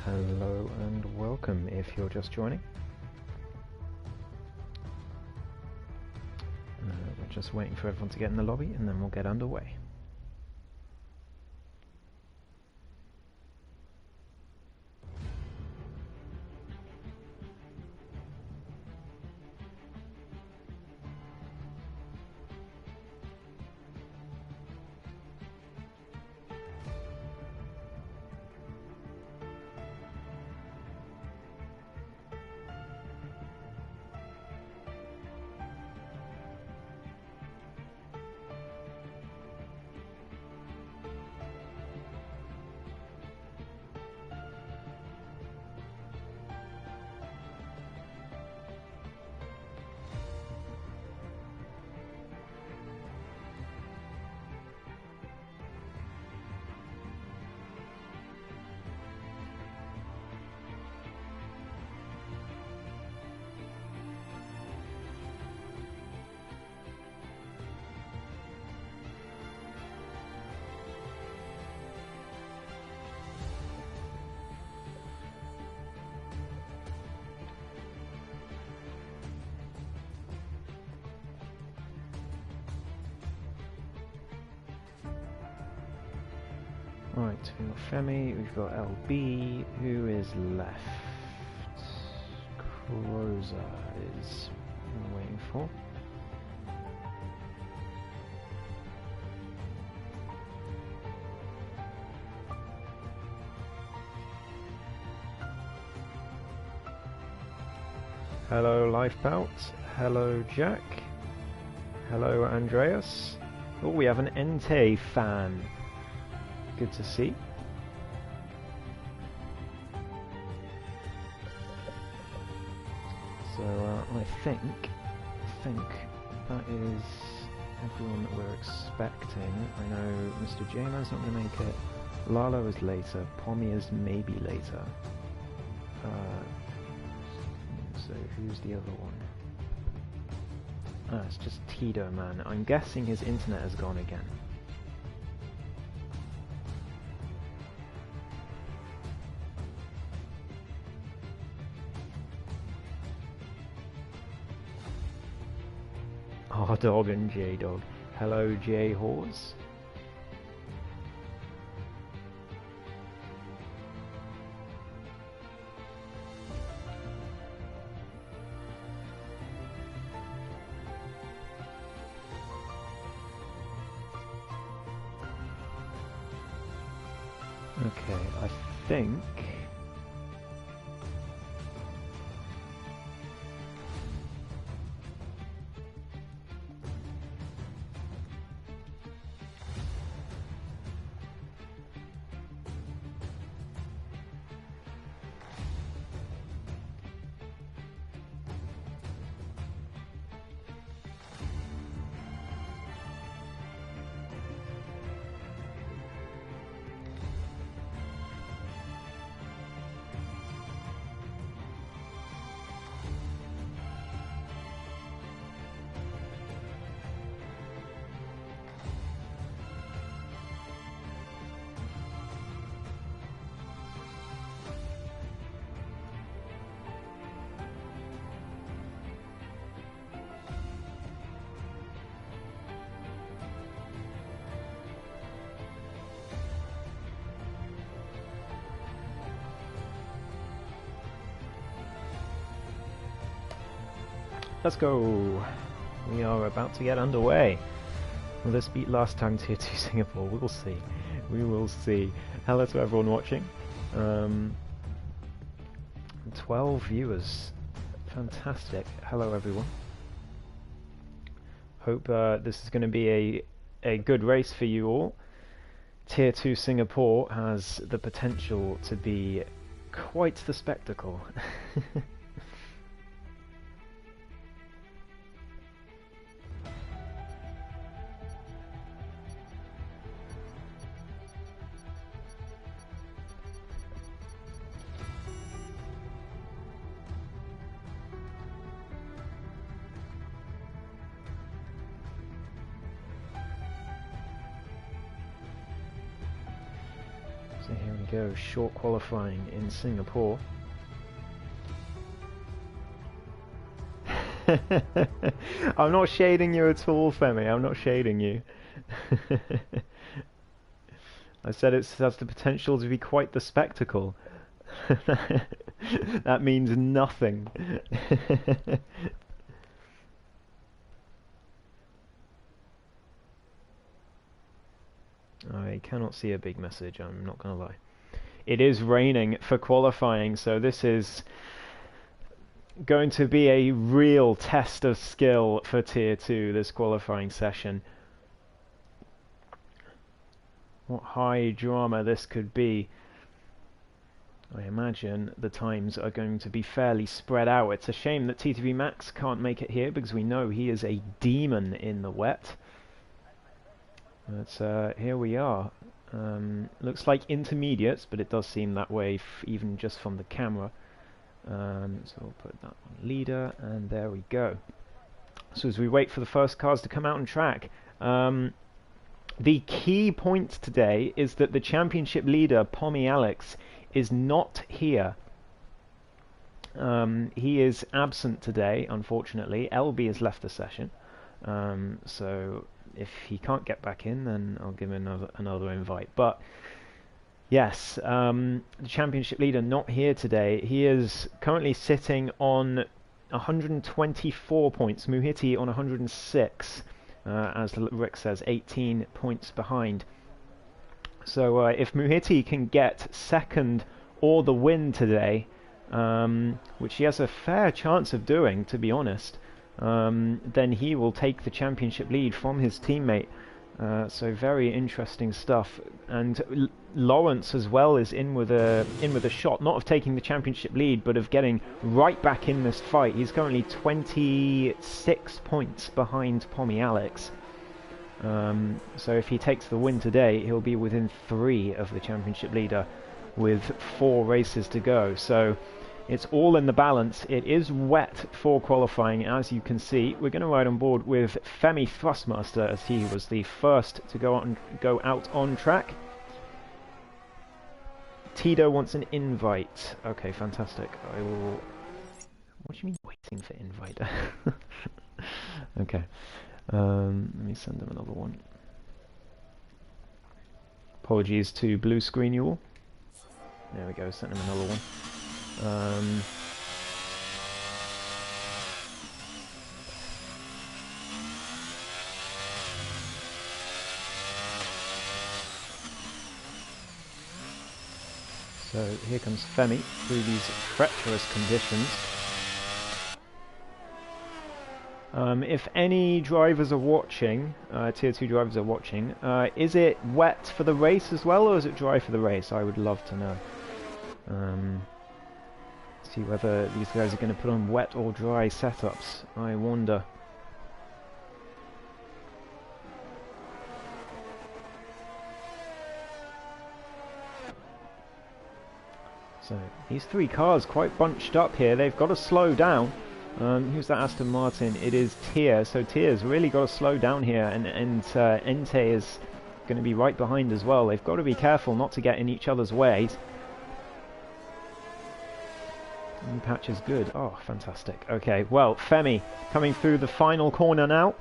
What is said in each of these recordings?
Hello and welcome if you're just joining. We're just waiting for everyone to get in the lobby and then we'll get underway. Right, we've got Femi, we've got LB, who is left? Croza is we're waiting for. Hello Lifebout, hello Jack, hello Andreas. Oh, we have an Entei fan. Good to see. So I think that is everyone that we're expecting. I know Mr. J-Man's not going to make it. Lalo is later. Pommy is maybe later. So who's the other one? It's just Tito, man. I'm guessing his internet has gone again. R-Dog and J-Dog. Hello, J-Horse. Okay, I think... Let's go! We are about to get underway. Will this beat last time Tier 2 Singapore? We will see. We will see. Hello to everyone watching. 12 viewers. Fantastic. Hello everyone. Hope this is going to be a good race for you all. Tier 2 Singapore has the potential to be quite the spectacle. So here we we go, short qualifying in Singapore. I'm not shading you at all, Femi. I'm not shading you. I said it has the potential to be quite the spectacle. That means nothing. I cannot see a big message, I'm not gonna lie. It is raining for qualifying, so this is going to be a real test of skill for Tier 2, this qualifying session. What high drama this could be. I imagine the times are going to be fairly spread out. It's a shame that TTV Max can't make it here because we know he is a demon in the wet. But here we are. Looks like intermediates, but it does seem that way even just from the camera. So we'll put that on leader, and there we go. So as we wait for the first cars to come out on track, the key point today is that the championship leader, Pommy Alex, is not here. He is absent today, unfortunately. LB has left the session. So if he can't get back in, then I'll give him another invite. But yes, the championship leader not here today. He is currently sitting on 124 points. Muhiti on 106. As Rick says, 18 points behind. So if Muhiti can get second or the win today, which he has a fair chance of doing, to be honest, then he will take the championship lead from his teammate. So very interesting stuff. And Lawrence as well is in with a shot, not of taking the championship lead, but of getting right back in this fight. He's currently 26 points behind Pommy Alex. So if he takes the win today, he'll be within 3 of the championship leader with 4 races to go. So it's all in the balance. It is wet for qualifying, as you can see. We're going to ride on board with Femi Thrustmaster, as he was the first to go out on track. Tito wants an invite. Okay, fantastic. I will... What do you mean waiting for invite? Okay. Let me send him another one. Apologies to blue screen you all. There we go, sent him another one. So here comes Femi through these treacherous conditions. If any drivers are watching, Tier 2 drivers are watching, is it wet for the race as well, or is it dry for the race? I would love to know. See whether these guys are going to put on wet or dry setups. I wonder. So these 3 cars quite bunched up here. They've got to slow down. Who's that Aston Martin? It is Tia. So Tia's really got to slow down here, and Entei is going to be right behind as well. They've got to be careful not to get in each other's ways. New patch is good. Oh, fantastic. Okay, well, Femi coming through the final corner now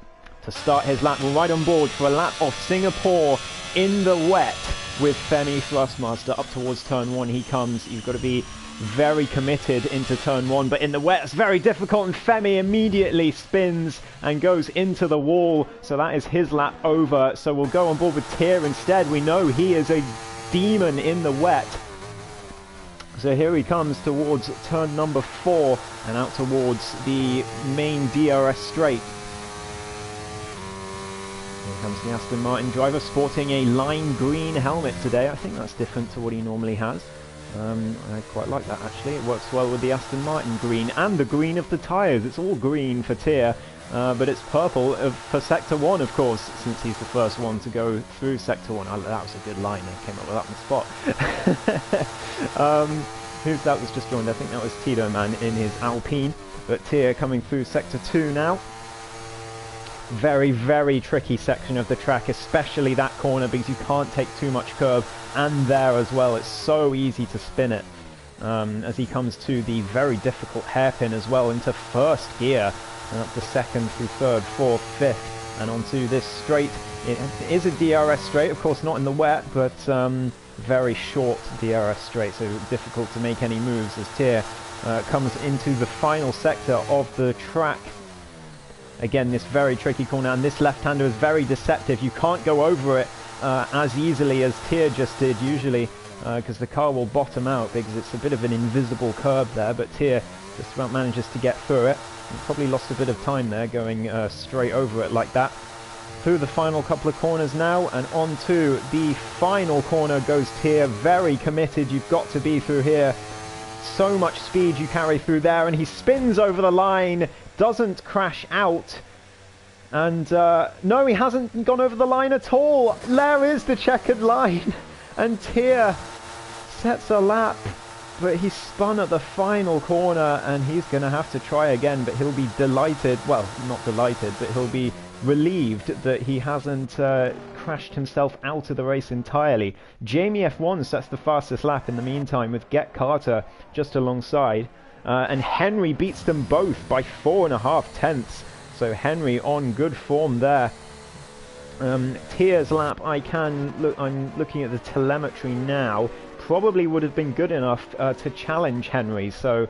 to start his lap. We're right on board for a lap of Singapore in the wet with Femi Thrustmaster. Up towards turn 1 he comes. You've got to be very committed into turn 1, but in the wet it's very difficult, and Femi immediately spins and goes into the wall. So that is his lap over. So we'll go on board with Tier instead. We know he is a demon in the wet. So here he comes towards turn number 4 and out towards the main DRS straight. Here comes the Aston Martin driver sporting a lime green helmet today. I think that's different to what he normally has. I quite like that actually. It works well with the Aston Martin green and the green of the tyres. It's all green for Tier, but it's purple for Sector 1, of course, since he's the first one to go through Sector 1. That was a good line. I came up with that on the spot. Who's that was just joined? I think that was Tito Man in his Alpine. But Tier coming through Sector 2 now. Very, very tricky section of the track, especially that corner, because you can't take too much curve, and there as well, it's so easy to spin it. As he comes to the very difficult hairpin as well into first gear, and up to second through third, fourth, fifth, and onto this straight. It is a DRS straight, of course not in the wet, but very short DRS straight, so difficult to make any moves as Tier comes into the final sector of the track. Again, this very tricky corner, and this left-hander is very deceptive. You can't go over it as easily as Tier just did usually, because the car will bottom out because it's a bit of an invisible curb there, but Tier just about manages to get through it. He probably lost a bit of time there going straight over it like that. Through the final couple of corners now, and onto the final corner goes Tier. Very committed, you've got to be through here. So much speed you carry through there, and he spins over the line, doesn't crash out. And no, he hasn't gone over the line at all. There is the checkered line, and Tier sets a lap, but he spun at the final corner, and he's going to have to try again, but he'll be delighted, well, not delighted, but he'll be relieved that he hasn't crashed himself out of the race entirely. Jamie F1 sets the fastest lap in the meantime, with Get Carter just alongside, and Henry beats them both by 4.5 tenths. So Henry on good form there. Tier's lap, I'm looking at the telemetry now, probably would have been good enough to challenge Henry, so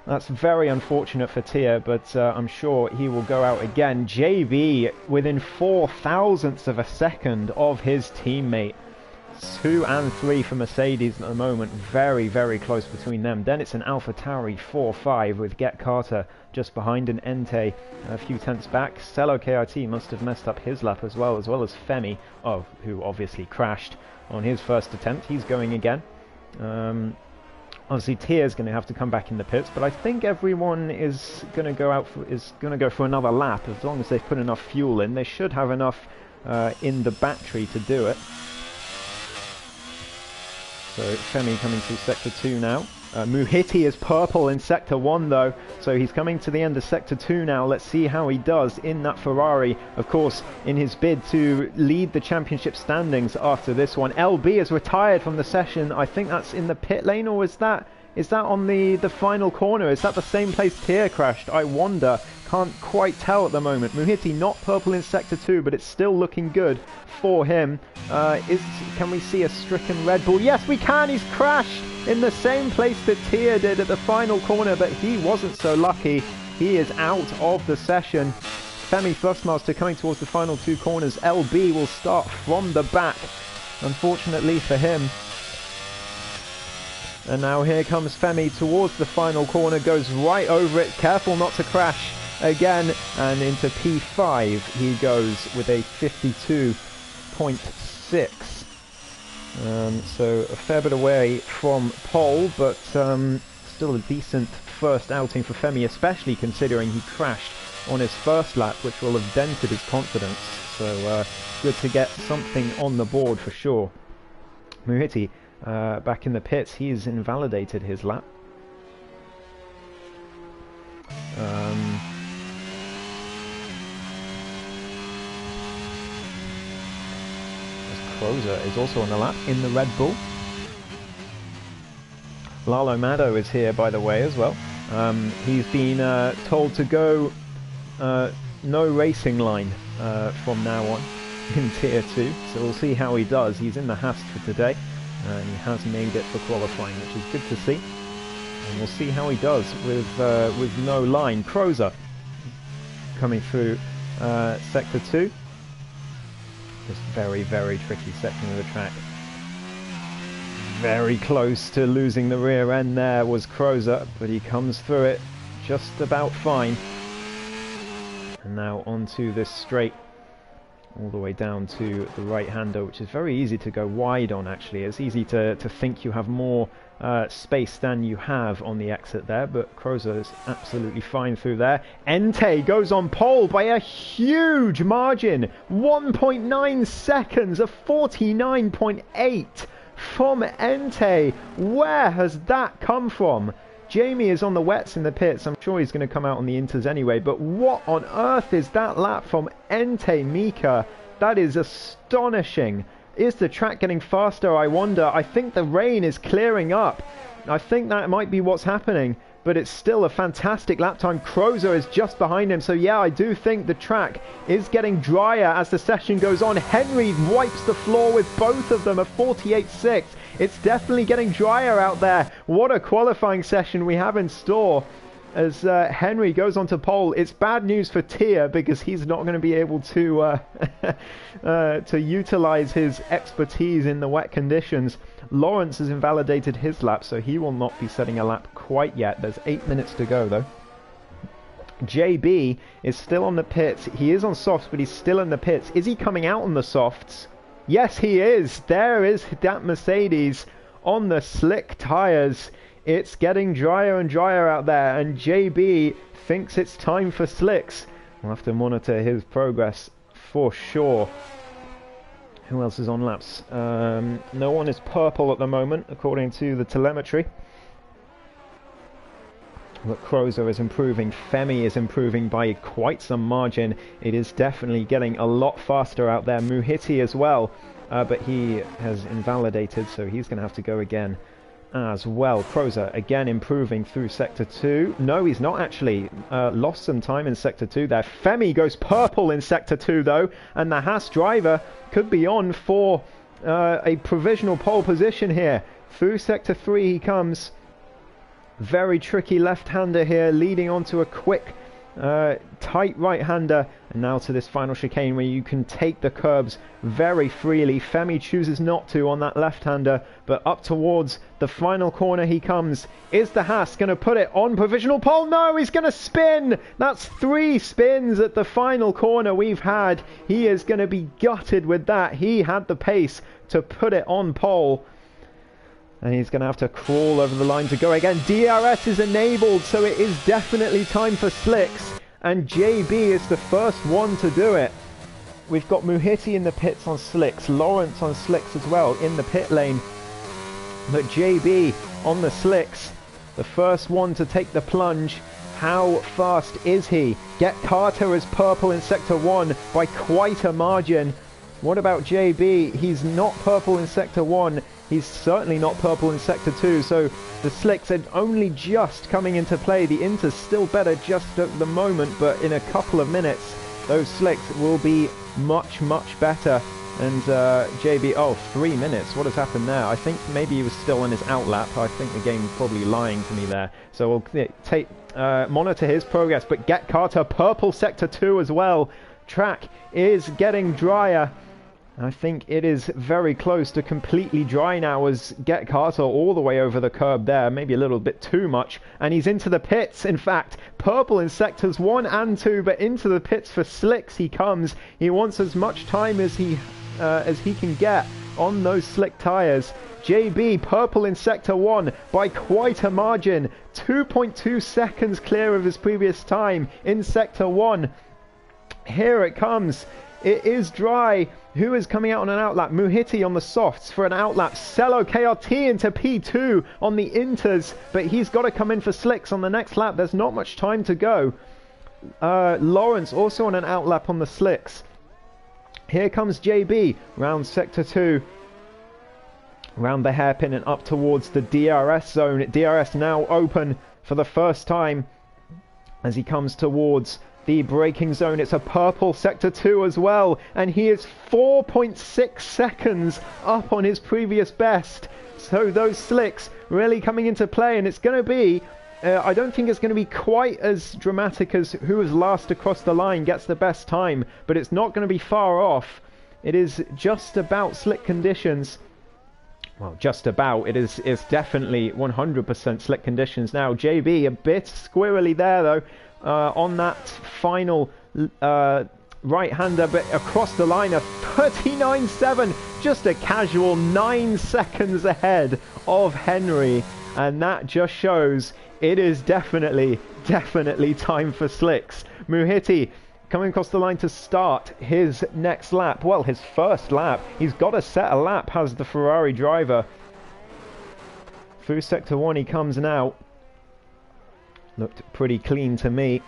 that's very unfortunate for Tier, but I'm sure he will go out again. JB within 4 thousandths of a second of his teammate. 2 and 3 for Mercedes at the moment. Very, very close between them. Then it's an AlphaTauri 4-5 with Get Carter just behind, and Entei a few tenths back. Cello KRT must have messed up his lap as well as Femi, who obviously crashed on his first attempt. He's going again. Obviously, Tier's going to have to come back in the pits, but I think everyone is going to go for another lap. As long as they've put enough fuel in, they should have enough in the battery to do it. So Femi coming through Sector 2 now. Muhiti is purple in Sector 1 though, so he's coming to the end of Sector 2 now. Let's see how he does in that Ferrari, of course, in his bid to lead the championship standings after this one. LB is retired from the session. I think that's in the pit lane, or is that on the final corner? Is that the same place Tier crashed? I wonder. Can't quite tell at the moment. Muhiti not purple in Sector 2, but it's still looking good for him. Can we see a stricken Red Bull? Yes, we can. He's crashed in the same place that Tier did at the final corner, but he wasn't so lucky. He is out of the session. Femi Thrustmaster coming towards the final 2 corners. LB will start from the back, unfortunately for him. And now here comes Femi towards the final corner, goes right over it, careful not to crash again, and into P5 he goes with a 52.6. So a fair bit away from pole, but still a decent first outing for Femi, especially considering he crashed on his first lap, which will have dented his confidence. So good to get something on the board for sure. Muhiti back in the pits. He's invalidated his lap. Crozer is also on the lap in the Red Bull. Lalo Mado is here, by the way, as well. He's been told to go no racing line from now on in Tier 2, so we'll see how he does. He's in the Haas for today, and he has made it for qualifying, which is good to see. And we'll see how he does with no line. Crozer coming through Sector 2. This very, very tricky section of the track. Very close to losing the rear end there was Crozer, but he comes through it just about fine. And now onto this straight, all the way down to the right-hander, which is very easy to go wide on, actually. It's easy to think you have more space than you have on the exit there, but Crozer is absolutely fine through there. Entei goes on pole by a huge margin, 1.9 seconds, a 49.8 from Entei. Where has that come from? Jamie is on the wets in the pits. I'm sure he's going to come out on the inters anyway. But what on earth is that lap from Ente Mika? That is astonishing. Is the track getting faster, I wonder? I think the rain is clearing up. I think that might be what's happening. But it's still a fantastic lap time. Crozer is just behind him. So yeah, I do think the track is getting drier as the session goes on. Henry wipes the floor with both of them, a 48.6. It's definitely getting drier out there. What a qualifying session we have in store as Henry goes on to pole. It's bad news for Tia because he's not going to be able to to utilize his expertise in the wet conditions. Lawrence has invalidated his lap, so he will not be setting a lap quite yet. There's 8 minutes to go though. JB is still on the pits. He is on softs, but he's still in the pits. Is he coming out on the softs? Yes, he is. There is that Mercedes on the slick tires. It's getting drier and drier out there, and JB thinks it's time for slicks. We'll have to monitor his progress for sure. Who else is on laps? No one is purple at the moment, according to the telemetry. But Crozer is improving. Femi is improving by quite some margin. It is definitely getting a lot faster out there. Muhiti as well, but he has invalidated, so he's going to have to go again as well. Crozer again improving through sector 2. No, he's not actually. Lost some time in sector 2 there. Femi goes purple in sector 2 though, and the Haas driver could be on for a provisional pole position here. Through sector 3 he comes. Very tricky left-hander here, leading onto a quick tight right-hander, and now to this final chicane where you can take the curbs very freely. Femi chooses not to on that left-hander, but up towards the final corner he comes. Is the Haas going to put it on provisional pole? No, he's going to spin. That's 3 spins at the final corner we've had. He is going to be gutted with that. He had the pace to put it on pole, and he's going to have to crawl over the line to go again. DRS is enabled, so it is definitely time for slicks. And JB is the first one to do it. We've got Muhiti in the pits on slicks. Lawrence on slicks as well in the pit lane. But JB on the slicks. The first one to take the plunge. How fast is he? Get Carter is purple in sector 1 by quite a margin. What about JB? He's not purple in sector 1. He's certainly not purple in sector 2, so the slicks are only just coming into play. The inter's still better just at the moment, but in a couple of minutes, those slicks will be much, much better. And JB, oh, 3 minutes. What has happened there? I think maybe he was still on his outlap. I think the game's probably lying to me there. So we'll monitor his progress, but Get Carter, purple sector 2 as well. Track is getting drier. I think it is very close to completely dry now as Get Carter all the way over the curb there, maybe a little bit too much, and he's into the pits. In fact, purple in sectors 1 and 2, but into the pits for slicks he comes. He wants as much time as he can get on those slick tires. JB purple in sector 1 by quite a margin, 2.2 seconds clear of his previous time in sector 1. Here it comes. It is dry. Who is coming out on an outlap? Muhiti on the softs for an outlap. Cello KRT into P2 on the inters, but he's got to come in for slicks on the next lap. There's not much time to go. Lawrence also on an outlap on the slicks. Here comes JB round sector 2. Round the hairpin and up towards the DRS zone. DRS now open for the first time as he comes towards the braking zone. It's a purple sector 2 as well, and he is 4.6 seconds up on his previous best. So those slicks really coming into play, and it's going to be I don't think it's going to be quite as dramatic as who is last across the line gets the best time, but it's not going to be far off. It is just about slick conditions. Well, just about. It's definitely 100% slick conditions now. JB a bit squirrely there though. On that final right-hander, but across the line, a 39.7, just a casual 9 seconds ahead of Henry, and that just shows it is definitely time for slicks. Muhiti coming across the line to start his next lap, well, his first lap. He's got to set a lap, has the Ferrari driver. Through sector 1 he comes now. Looked pretty clean to me.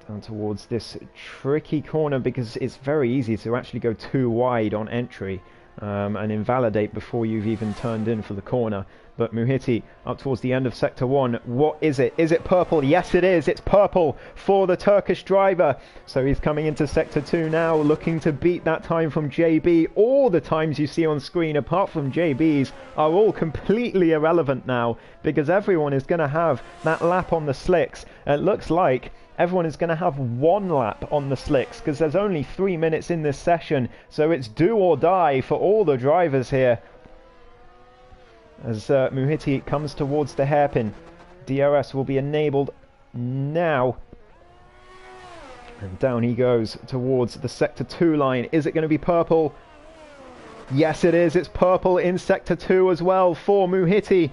Down towards this tricky corner, because it's very easy to actually go too wide on entry and invalidate before you've even turned in for the corner. But Muhiti up towards the end of Sector 1. What is it? Is it purple? Yes, it is. It's purple for the Turkish driver. So he's coming into Sector 2 now, looking to beat that time from JB. All the times you see on screen, apart from JB's, are all completely irrelevant now, because everyone is going to have that lap on the slicks. It looks like everyone is going to have one lap on the slicks, because there's only 3 minutes in this session. So it's do or die for all the drivers here. As Muhiti comes towards the hairpin, DRS will be enabled now. And down he goes towards the Sector 2 line. Is it going to be purple? Yes, it is. It's purple in Sector 2 as well for Muhiti.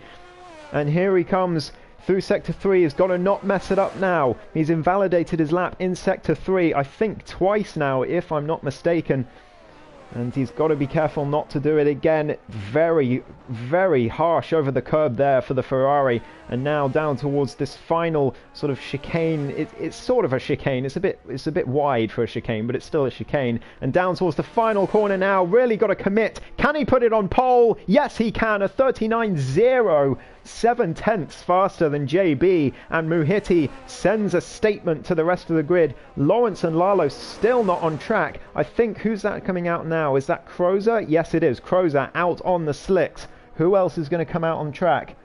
And here he comes through Sector 3. He's got to not mess it up now. He's invalidated his lap in Sector 3, I think twice now, if I'm not mistaken. And he's got to be careful not to do it again. Very, very harsh over the curb there for the Ferrari. And now down towards this final sort of chicane. It's sort of a chicane. It's a bit wide for a chicane, but it's still a chicane. And down towards the final corner now. Really got to commit. Can he put it on pole? Yes, he can. A 39.0. 7/10 faster than JB, and Muhiti sends a statement to the rest of the grid. Lawrence and Lalo still not on track. I think, who's that coming out now? Is that Crozer? Yes, it is. Crozer out on the slicks. Who else is going to come out on track?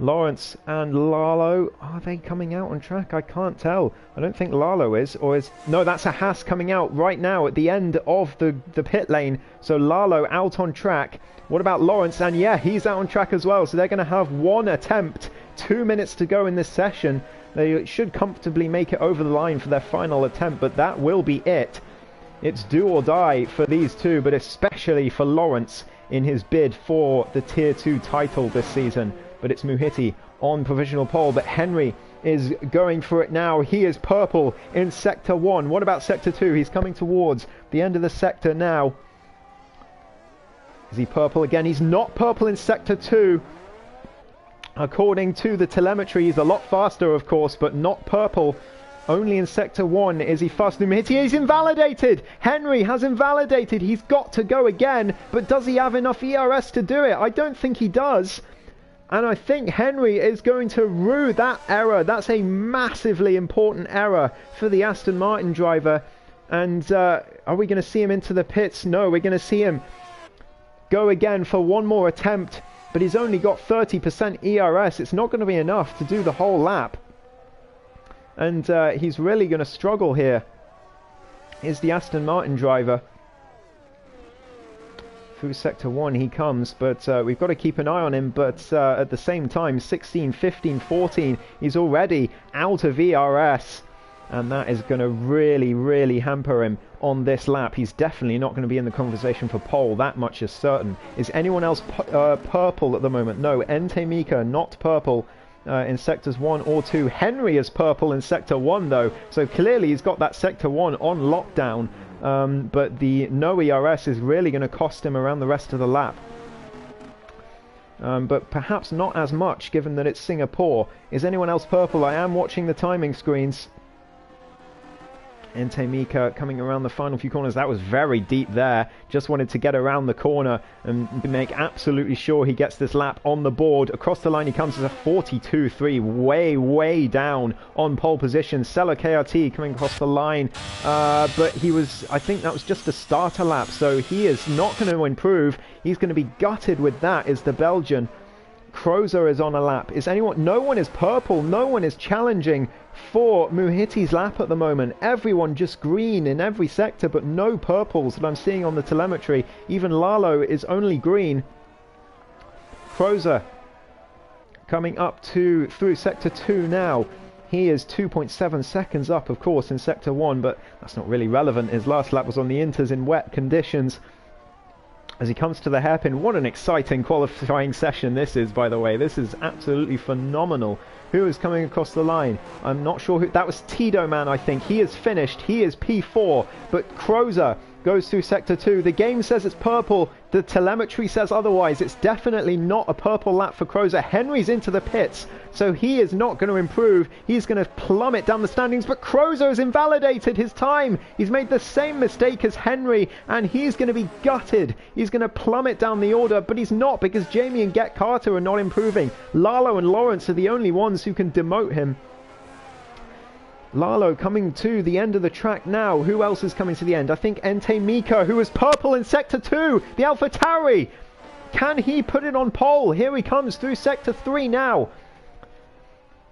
Lawrence and Lalo, are they coming out on track? I can't tell. I don't think Lalo is, or is... No, that's a Haas coming out right now at the end of the pit lane. So Lalo out on track. What about Lawrence? And yeah, he's out on track as well. So they're going to have one attempt. 2 minutes to go in this session. They should comfortably make it over the line for their final attempt, but that will be it. It's do or die for these two, but especially for Lawrence in his bid for the Tier 2 title this season. But it's Muhiti on provisional pole, but Henry is going for it now. He is purple in Sector 1. What about Sector 2? He's coming towards the end of the sector now. Is he purple again? He's not purple in Sector 2. According to the telemetry, he's a lot faster, of course, but not purple. Only in Sector 1 is he faster than Muhiti. He's invalidated! Henry has invalidated. He's got to go again, but does he have enough ERS to do it? I don't think he does. And I think Henry is going to rue that error. That's a massively important error for the Aston Martin driver. And are we going to see him into the pits? No, we're going to see him go again for one more attempt. But he's only got 30% ERS. It's not going to be enough to do the whole lap. And he's really going to struggle here. Is the Aston Martin driver. Through Sector 1 he comes, but we've got to keep an eye on him. But at the same time, 16, 15, 14, he's already out of ERS. And that is going to really, really hamper him on this lap. He's definitely not going to be in the conversation for pole. That much is certain. Is anyone else purple at the moment? No, Ente Mika not purple in Sectors 1 or 2. Henry is purple in Sector 1 though. So clearly he's got that Sector 1 on lockdown. But the no ERS is really going to cost him around the rest of the lap. But perhaps not as much, given that it's Singapore. Is anyone else purple? I am watching the timing screens. Ente Mika coming around the final few corners. That was very deep there. Just wanted to get around the corner and make absolutely sure he gets this lap on the board. Across the line he comes as a 42.3, way, way down on pole position. Seller KRT coming across the line. But he was, I think that was just a starter lap. So he is not going to improve. He's going to be gutted with that, is the Belgian. Crozer is on a lap. Is anyone? No one is purple. No one is challenging for Muhiti's lap at the moment. Everyone just green in every sector, but no purples that I'm seeing on the telemetry. Even Lalo is only green. Crozer coming up through Sector 2 now. He is 2.7 seconds up, of course, in Sector 1, but that's not really relevant. His last lap was on the Inters in wet conditions. As he comes to the hairpin, what an exciting qualifying session this is, by the way. This is absolutely phenomenal. Who is coming across the line? I'm not sure who. That was Tito Man, I think. He is finished. He is P4. But Crozer goes through sector 2. The game says it's purple. The telemetry says otherwise. It's definitely not a purple lap for Krozer. Henry's into the pits, so he is not going to improve. He's going to plummet down the standings, but Krozer has invalidated his time. He's made the same mistake as Henry, and he's going to be gutted. He's going to plummet down the order, but he's not, because Jamie and Get Carter are not improving. Lalo and Lawrence are the only ones who can demote him. Lalo coming to the end of the track now. Who else is coming to the end? I think Entei Mika, who was purple in sector 2. The AlphaTauri. Can he put it on pole? Here he comes through sector 3 now.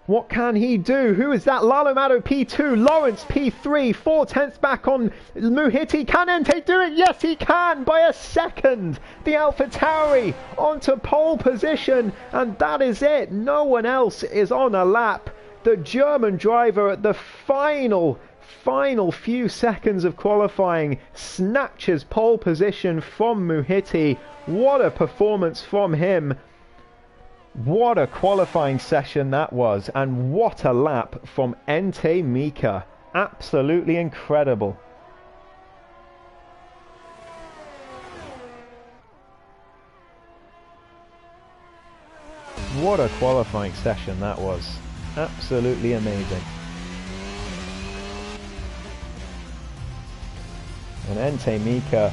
What can he do? Who is that? Lalo Mado P2, Lawrence P3, 4/10 back on Muhiti. Can Entei do it? Yes, he can, by a second. The AlphaTauri onto pole position, and that is it. No one else is on a lap. The German driver at the final few seconds of qualifying snatches pole position from Muhiti. What a performance from him. What a qualifying session that was, and what a lap from Entei Mika. Absolutely incredible. What a qualifying session that was. Absolutely amazing. And Entei Mika,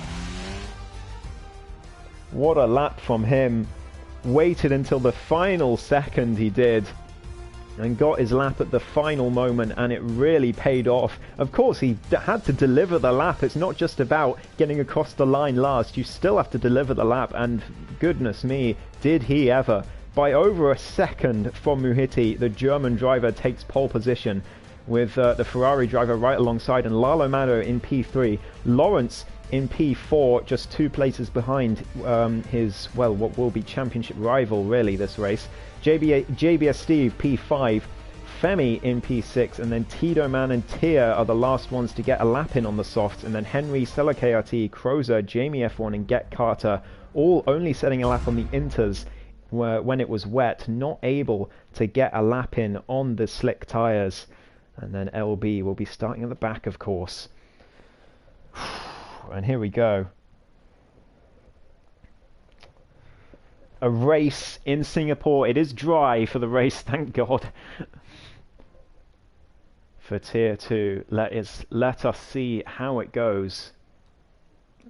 what a lap from him. Waited until the final second he did, and got his lap at the final moment, and it really paid off. Of course, he had to deliver the lap. It's not just about getting across the line last. You still have to deliver the lap, and goodness me, did he ever. By over a second from Muhiti, the German driver takes pole position, with the Ferrari driver right alongside, and Lalo Mado in P3. Lawrence in P4, just 2 places behind his, well, what will be championship rival, really, this race. JBS Steve, P5. Femi in P6, and then Tito Man and Tia are the last ones to get a lap in on the softs, and then Henry, Stella KRT, Krozer, Jamie F1 and Get Carter, all only setting a lap on the inters when it was wet, not able to get a lap in on the slick tyres. And then LB will be starting at the back, of course. And here we go. A race in Singapore. It is dry for the race, thank God. For Tier 2. Let us see how it goes.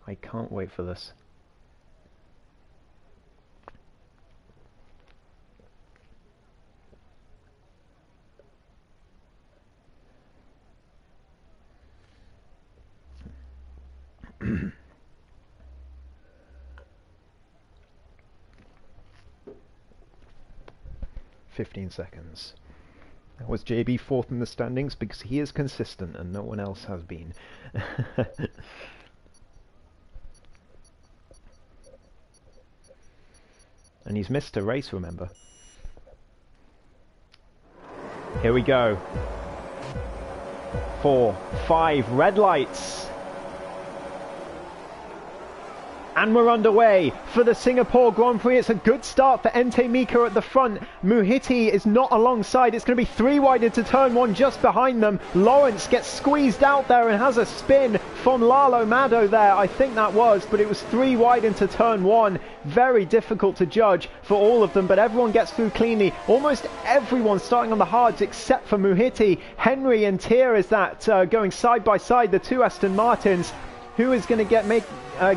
I can't wait for this. $15 seconds. That was JB fourth in the standings because he is consistent and no one else has been. And he's missed a race, remember. Here we go. 4, 5, red lights. And we're underway for the Singapore Grand Prix. It's a good start for Entei Mika at the front. Muhiti is not alongside. It's going to be 3 wide into turn 1 just behind them. Lawrence gets squeezed out there and has a spin from Lalo Mado there. I think that was, but it was 3 wide into turn 1. Very difficult to judge for all of them, but everyone gets through cleanly. Almost everyone starting on the hards except for Muhiti. Henry and Tia is that going side by side, the 2 Aston Martins. Who is going to get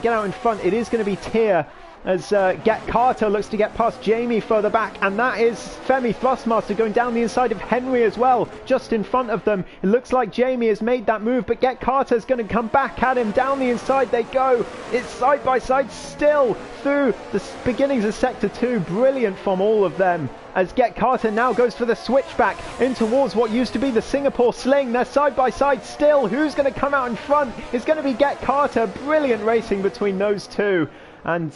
out in front? It is going to be Tia, as Get Carter looks to get past Jamie further back, and that is Femi Thrustmaster going down the inside of Henry as well, just in front of them. It looks like Jamie has made that move, but Get Carter is going to come back at him. Down the inside they go. It's side by side still through the beginnings of Sector 2. Brilliant from all of them, as Get Carter now goes for the switchback in towards what used to be the Singapore Sling. They're side by side still. Who's going to come out in front? It's going to be Get Carter. Brilliant racing between those two. And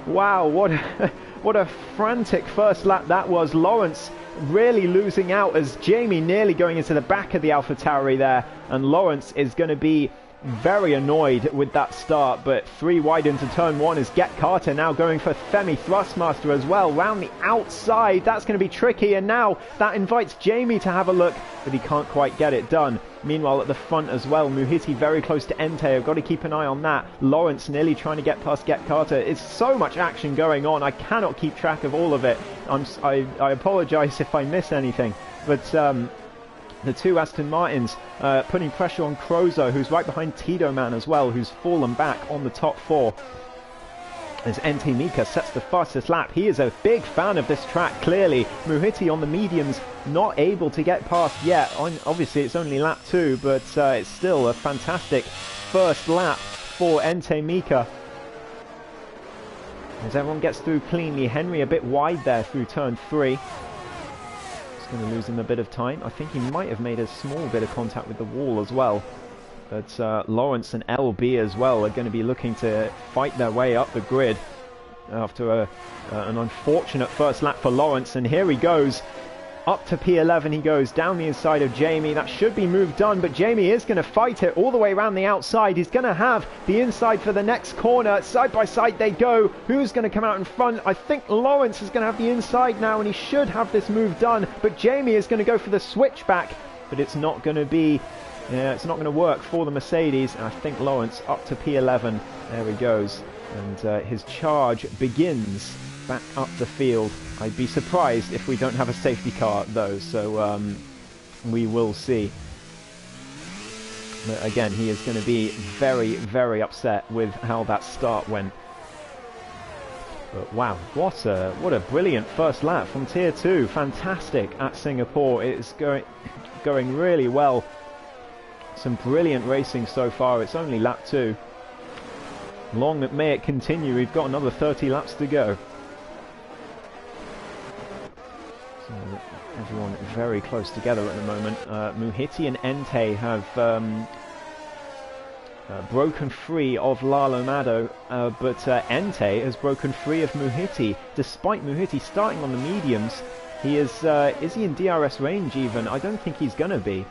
wow, what a frantic first lap that was. Lawrence really losing out as Jamie nearly going into the back of the AlphaTauri there. And Lawrence is going to be very annoyed with that start, but 3 wide into turn 1 is Get Carter now going for Femi Thrustmaster as well, round the outside. That's going to be tricky, and now that invites Jamie to have a look, but he can't quite get it done. Meanwhile, at the front as well, Muhiti very close to Ente. I've got to keep an eye on that. Lawrence nearly trying to get past Get Carter. It's so much action going on. I cannot keep track of all of it. I apologise if I miss anything. But the two Aston Martins putting pressure on Crozer, who's right behind Tito Man as well, who's fallen back on the top four. As Ente Mika sets the fastest lap. He is a big fan of this track, clearly. Muhiti on the mediums, not able to get past yet. Obviously, it's only lap 2, but it's still a fantastic first lap for Ente Mika. As everyone gets through cleanly, Henry a bit wide there through turn 3. It's going to lose him a bit of time. I think he might have made a small bit of contact with the wall as well. But Lawrence and LB as well are going to be looking to fight their way up the grid after an unfortunate first lap for Lawrence. And here he goes. Up to P11 he goes, down the inside of Jamie. That should be move done, but Jamie is going to fight it all the way around the outside. He's going to have the inside for the next corner. Side by side they go. Who's going to come out in front? I think Lawrence is going to have the inside now, and he should have this move done. But Jamie is going to go for the switchback, but it's not going to be... Yeah, it's not going to work for the Mercedes, and I think Lawrence up to P11. There he goes, and his charge begins back up the field. I'd be surprised if we don't have a safety car, though, so we will see. But again, he is going to be very, very upset with how that start went. But wow, what a brilliant first lap from Tier 2. Fantastic at Singapore. It is going really well. Some brilliant racing so far. It's only lap 2. Long may it continue. We've got another 30 laps to go. So everyone very close together at the moment. Muhiti and Ente have broken free of Lalo Mado, but Ente has broken free of Muhiti. Despite Muhiti starting on the mediums, he is he in DRS range even? I don't think he's going to be.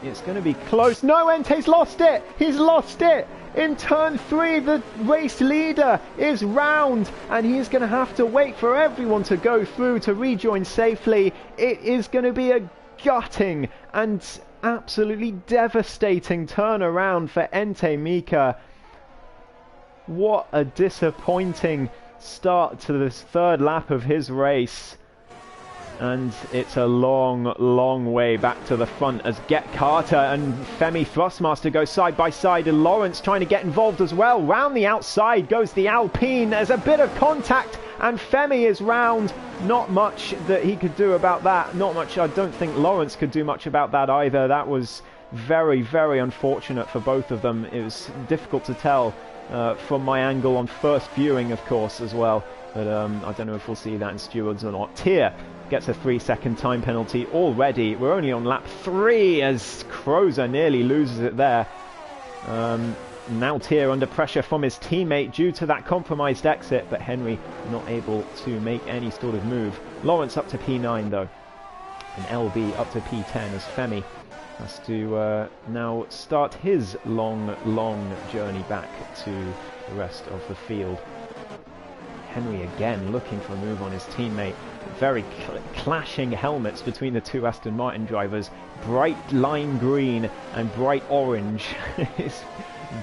It's going to be close. No, Ente's lost it! He's lost it! In turn 3, the race leader is round, and he's going to have to wait for everyone to go through to rejoin safely. It is going to be a gutting and absolutely devastating turnaround for Ente Mika. What a disappointing start to this third lap of his race. And it's a long, long way back to the front as Get Carter and Femi Thrustmaster go side by side, and Lawrence trying to get involved as well. Round the outside goes the Alpine. There's a bit of contact, and Femi is round. Not much that he could do about that. Not much. I don't think Lawrence could do much about that either. That was very, very unfortunate for both of them. It was difficult to tell from my angle on first viewing, of course, as well. But I don't know if we'll see that in stewards or not. Tier gets a 3-second time penalty already. We're only on lap 3 as Crozer nearly loses it there. Now Tier under pressure from his teammate due to that compromised exit, but Henry not able to make any sort of move. Lawrence up to P9 though, and LB up to P10 as Femi has to now start his long, long journey back to the rest of the field. Henry again looking for a move on his teammate. Very clashing helmets between the two Aston Martin drivers. Bright lime green and bright orange. It's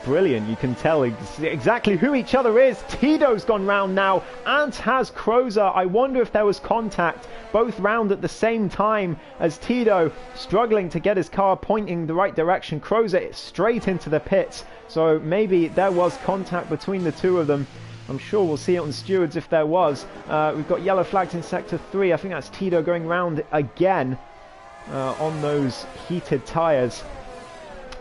brilliant. You can tell exactly who each other is. Tito's gone round now, and has Crozer. I wonder if there was contact. Both round at the same time as Tito struggling to get his car pointing the right direction. Crozer straight into the pits. So maybe there was contact between the two of them. I'm sure we'll see it on stewards if there was. We've got yellow flags in sector 3. I think that's Tito going round again on those heated tyres.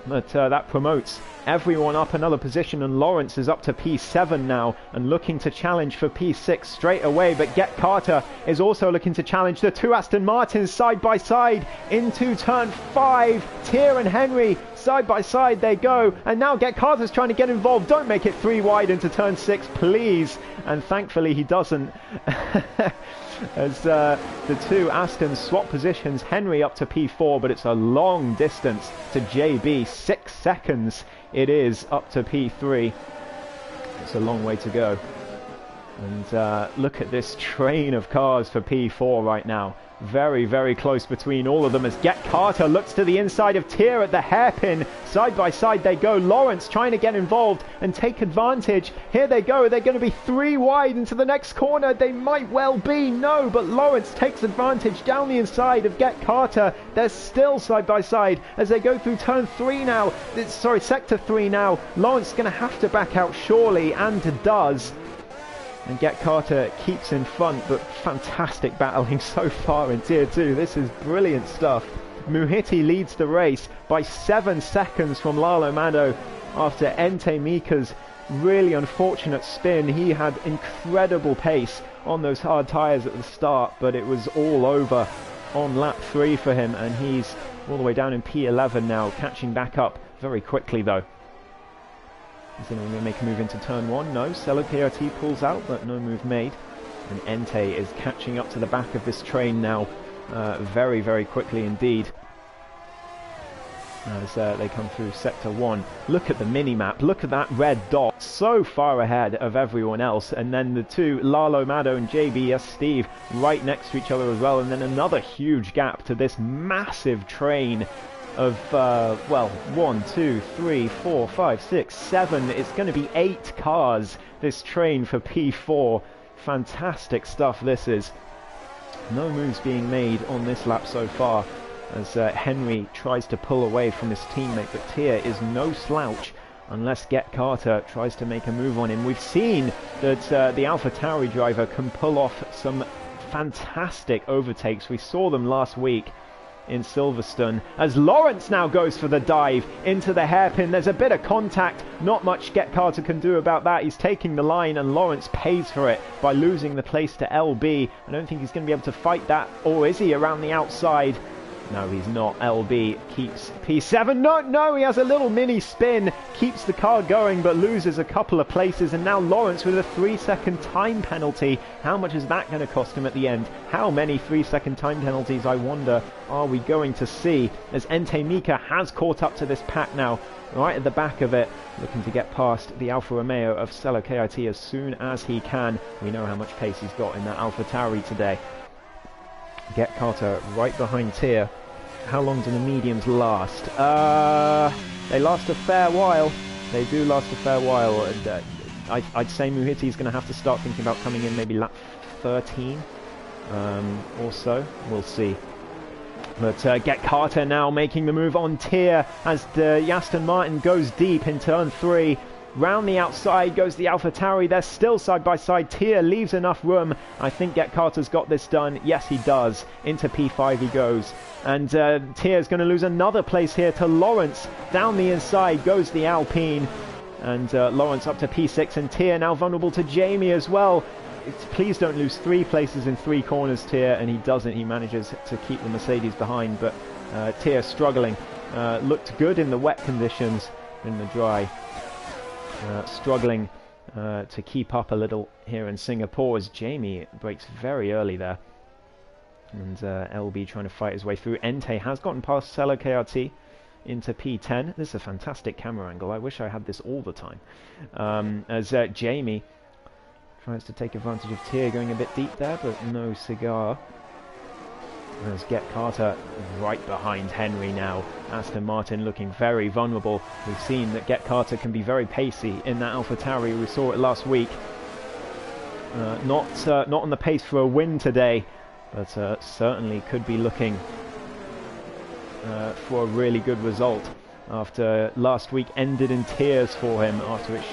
But that promotes everyone up another position, and Lawrence is up to P7 now and looking to challenge for P6 straight away. But Get Carter is also looking to challenge. The two Aston Martins side by side into turn 5. Tier and Henry side by side they go, and now Get Carter's trying to get involved. Don't make it 3 wide into turn 6, please. And thankfully he doesn't. As the two Astons swap positions. Henry up to P4, but it's a long distance to JB. 6 seconds it is up to P3. It's a long way to go. And look at this train of cars for P4 right now. Very, very close between all of them as Get Carter looks to the inside of Tier at the hairpin. Side by side they go. Lawrence trying to get involved and take advantage. Here they go. They're going to be 3 wide into the next corner. They might well be. No, but Lawrence takes advantage down the inside of Get Carter. They're still side by side as they go through turn 3 now. Sorry, sector 3 now. Lawrence is going to have to back out surely, and does. And Get Carter keeps in front, but fantastic battling so far in Tier 2. This is brilliant stuff. Muhiti leads the race by 7 seconds from Lalo Mado after Ente Mika's really unfortunate spin. He had incredible pace on those hard tyres at the start, but it was all over on lap 3 for him, and he's all the way down in P11 now, catching back up very quickly though. Is anyone going to make a move into turn 1? No. Cello KRT pulls out, but no move made. And Ente is catching up to the back of this train now very, very quickly indeed. As they come through sector 1. Look at the mini-map. Look at that red dot. So far ahead of everyone else. And then the two, Lalo Mado and JB, yes, Steve, right next to each other as well. And then another huge gap to this massive train of, well, 1, 2, 3, 4, 5, 6, 7. It's going to be 8 cars, this train for P4. Fantastic stuff this is. No moves being made on this lap so far as Henry tries to pull away from his teammate, but Tier is no slouch unless Get Carter tries to make a move on him. We've seen that the AlphaTauri driver can pull off some fantastic overtakes. We saw them last week in Silverstone as Lawrence now goes for the dive into the hairpin. There's a bit of contact, not much Get Carter can do about that. He's taking the line and Lawrence pays for it by losing the place to LB. I don't think he's going to be able to fight that, or is he around the outside? No, he's not. LB keeps P7. No, he has a little mini spin, keeps the car going, but loses a couple of places. And now Lawrence with a 3-second time penalty. How much is that going to cost him at the end? How many 3-second time penalties, I wonder, are we going to see? As Ente Mika has caught up to this pack now, right at the back of it, looking to get past the Alfa Romeo of Cello KIT as soon as he can. We know how much pace he's got in that AlphaTauri today. Get Carter right behind Tier. How long do the mediums last? They last a fair while. They do last a fair while. I'd say Muhiti's going to have to start thinking about coming in maybe lap 13 or so. We'll see. But Get Carter now making the move on Tier as the Aston Martin goes deep in turn 3. Round the outside goes the AlphaTauri. They're still side by side. Tier leaves enough room. I think Get Carter's got this done. Yes, he does. Into P5 he goes. And Tier's going to lose another place here to Lawrence. Down the inside goes the Alpine. And Lawrence up to P6. And Tier now vulnerable to Jamie as well. Please don't lose 3 places in 3 corners, Tier. And he doesn't. He manages to keep the Mercedes behind. But Tier struggling. Looked good in the wet conditions. In the dry. Struggling to keep up a little here in Singapore as Jamie breaks very early there. And LB trying to fight his way through. Ente has gotten past Cello KRT into P10. This is a fantastic camera angle. I wish I had this all the time. As Jamie tries to take advantage of Tier going a bit deep there, but no cigar. As Get Carter right behind Henry now. Aston Martin looking very vulnerable. We've seen that Get Carter can be very pacey in that AlphaTauri. We saw it last week. Not on the pace for a win today, but certainly could be looking for a really good result after last week ended in tears for him after it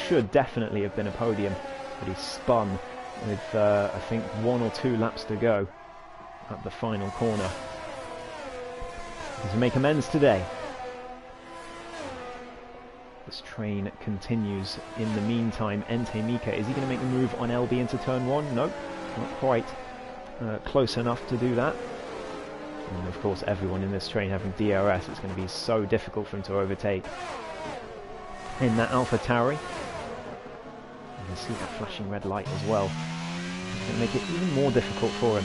should definitely have been a podium, but he spun with I think 1 or 2 laps to go at the final corner. To make amends today. This train continues. In the meantime, Ente Mika, is he going to make the move on LB into turn 1? Nope, not quite close enough to do that. And of course, everyone in this train having DRS, it's going to be so difficult for him to overtake. In that AlphaTauri, you can see that flashing red light as well. It's going to make it even more difficult for him.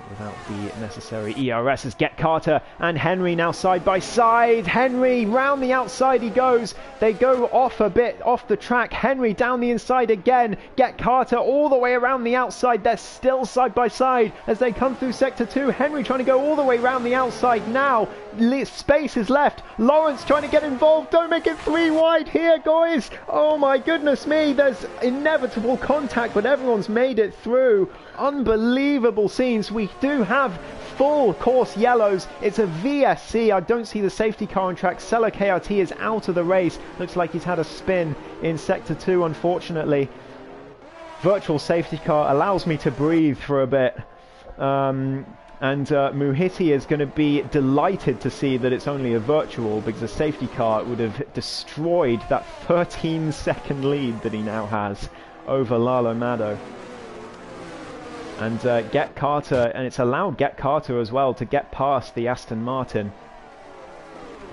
Without the necessary ERS as Get Carter and Henry now side by side. Henry round the outside he goes. They go off a bit off the track. Henry down the inside again. Get Carter all the way around the outside. They're still side by side as they come through sector 2. Henry trying to go all the way around the outside now. Space is left. Lawrence trying to get involved. Don't make it 3 wide here, guys. Oh my goodness me. There's inevitable contact, but everyone's made it through. Unbelievable scenes. We do have full course yellows. It's a VSC. I don't see the safety car on track. Seller KRT is out of the race. Looks like he's had a spin in sector 2, unfortunately. Virtual safety car allows me to breathe for a bit. And Muhiti is going to be delighted to see that it's only a virtual, because a safety car would have destroyed that 13-second lead that he now has over Lalo Mado. And Get Carter, and it's allowed Get Carter as well to get past the Aston Martin.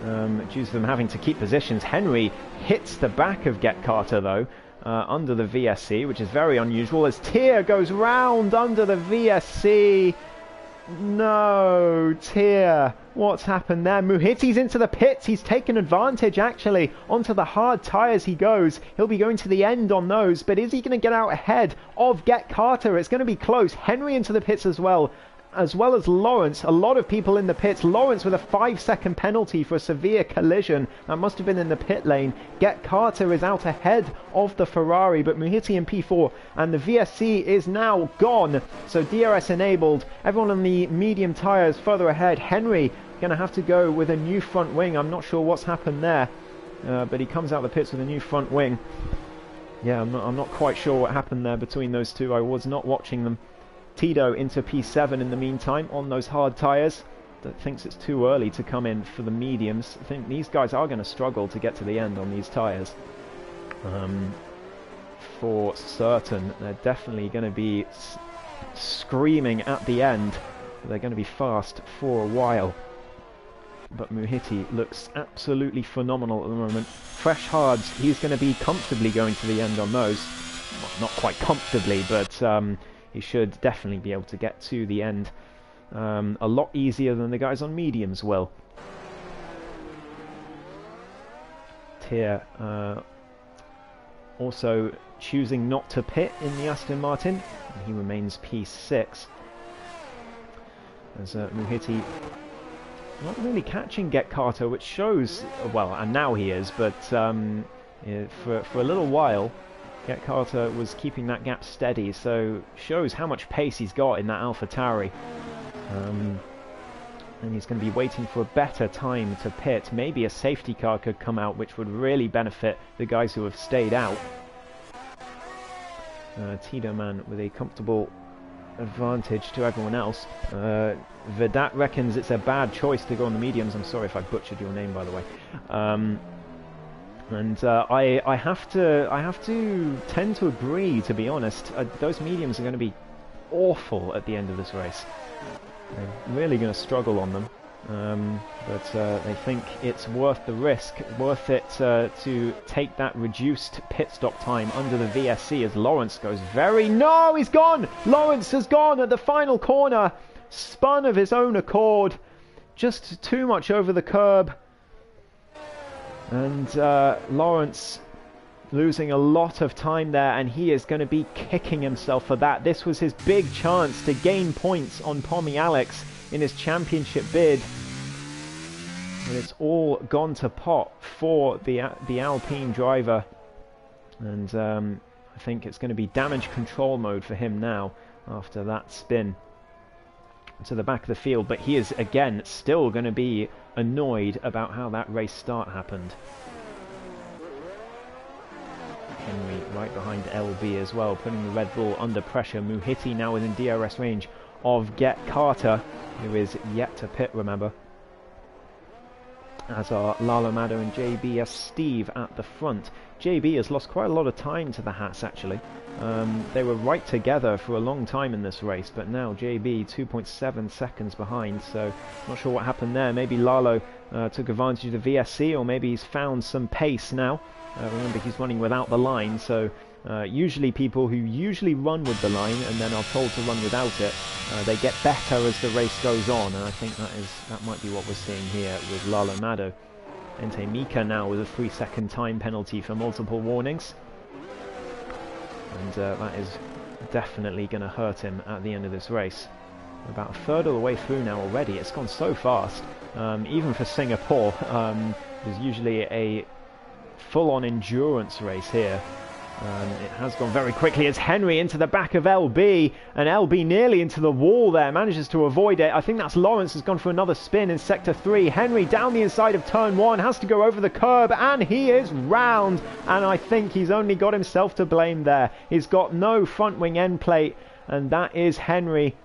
Due to them having to keep positions. Henry hits the back of Get Carter though, under the VSC, which is very unusual, as Tier goes round under the VSC. No, Tier, what's happened there? Muhiti's into the pits. He's taken advantage, actually. Onto the hard tyres he goes. He'll be going to the end on those, but is he going to get out ahead of Get Carter? It's going to be close. Henry into the pits as well as Lawrence. A lot of people in the pits. Lawrence with a 5-second penalty for a severe collision. That must have been in the pit lane. Get Carter is out ahead of the Ferrari, but Muhiti in P4, and the VSC is now gone. So DRS enabled. Everyone on the medium tyres further ahead. Henry going to have to go with a new front wing. I'm not sure what's happened there, but he comes out of the pits with a new front wing. Yeah, I'm not quite sure what happened there between those two. I was not watching them. Tito into P7 in the meantime on those hard tyres. That thinks it's too early to come in for the mediums. I think these guys are going to struggle to get to the end on these tyres. For certain, they're definitely going to be screaming at the end. They're going to be fast for a while. But Muhiti looks absolutely phenomenal at the moment. Fresh hards, he's going to be comfortably going to the end on those. Well, not quite comfortably, but he should definitely be able to get to the end a lot easier than the guys on mediums will. Tier also choosing not to pit in the Aston Martin. He remains P6. As Muhiti not really catching Get Carter, which shows, well, and now he is, but yeah, for a little while Get Carter was keeping that gap steady, so shows how much pace he's got in that AlphaTauri. And he's going to be waiting for a better time to pit. Maybe a safety car could come out, which would really benefit the guys who have stayed out. Tito Man with a comfortable advantage to everyone else. Vedat reckons it's a bad choice to go on the mediums. I'm sorry if I butchered your name, by the way. And I have to tend to agree, to be honest. Those mediums are going to be awful at the end of this race. They're really going to struggle on them. But they think it's worth the risk, worth it to take that reduced pit stop time under the VSC as Lawrence goes very... No, he's gone! Lawrence has gone at the final corner. Spun of his own accord. Just too much over the curb. And Lawrence losing a lot of time there, and he is going to be kicking himself for that. This was his big chance to gain points on Pommy Alex in his championship bid. And it's all gone to pot for the Alpine driver. And I think it's going to be damage control mode for him now after that spin to the back of the field. But he is, again, still going to be annoyed about how that race start happened. Henry right behind LB as well, putting the Red Bull under pressure. Muhiti now within DRS range of Get Carter, who is yet to pit, remember. As are Lalo Mado and JB, as Steve at the front. JB has lost quite a lot of time to the Hats, actually. They were right together for a long time in this race, but now JB 2.7 seconds behind, so not sure what happened there. Maybe Lalo took advantage of the VSC, or maybe he's found some pace now. Remember, he's running without the line, so Usually people who usually run with the line and then are told to run without it, they get better as the race goes on, and I think that might be what we're seeing here with Lalo Mado. Ente Mika now with a 3-second time penalty for multiple warnings, and that is definitely going to hurt him at the end of this race. We're about a third of the way through now already. It's gone so fast, even for Singapore. There's usually a full-on endurance race here. It has gone very quickly. It's Henry into the back of LB, and LB nearly into the wall there, manages to avoid it. I think that's Lawrence has gone for another spin in sector 3. Henry down the inside of turn 1, has to go over the curb, and he is round, and I think he's only got himself to blame there. He's got no front wing end plate, and that is Henry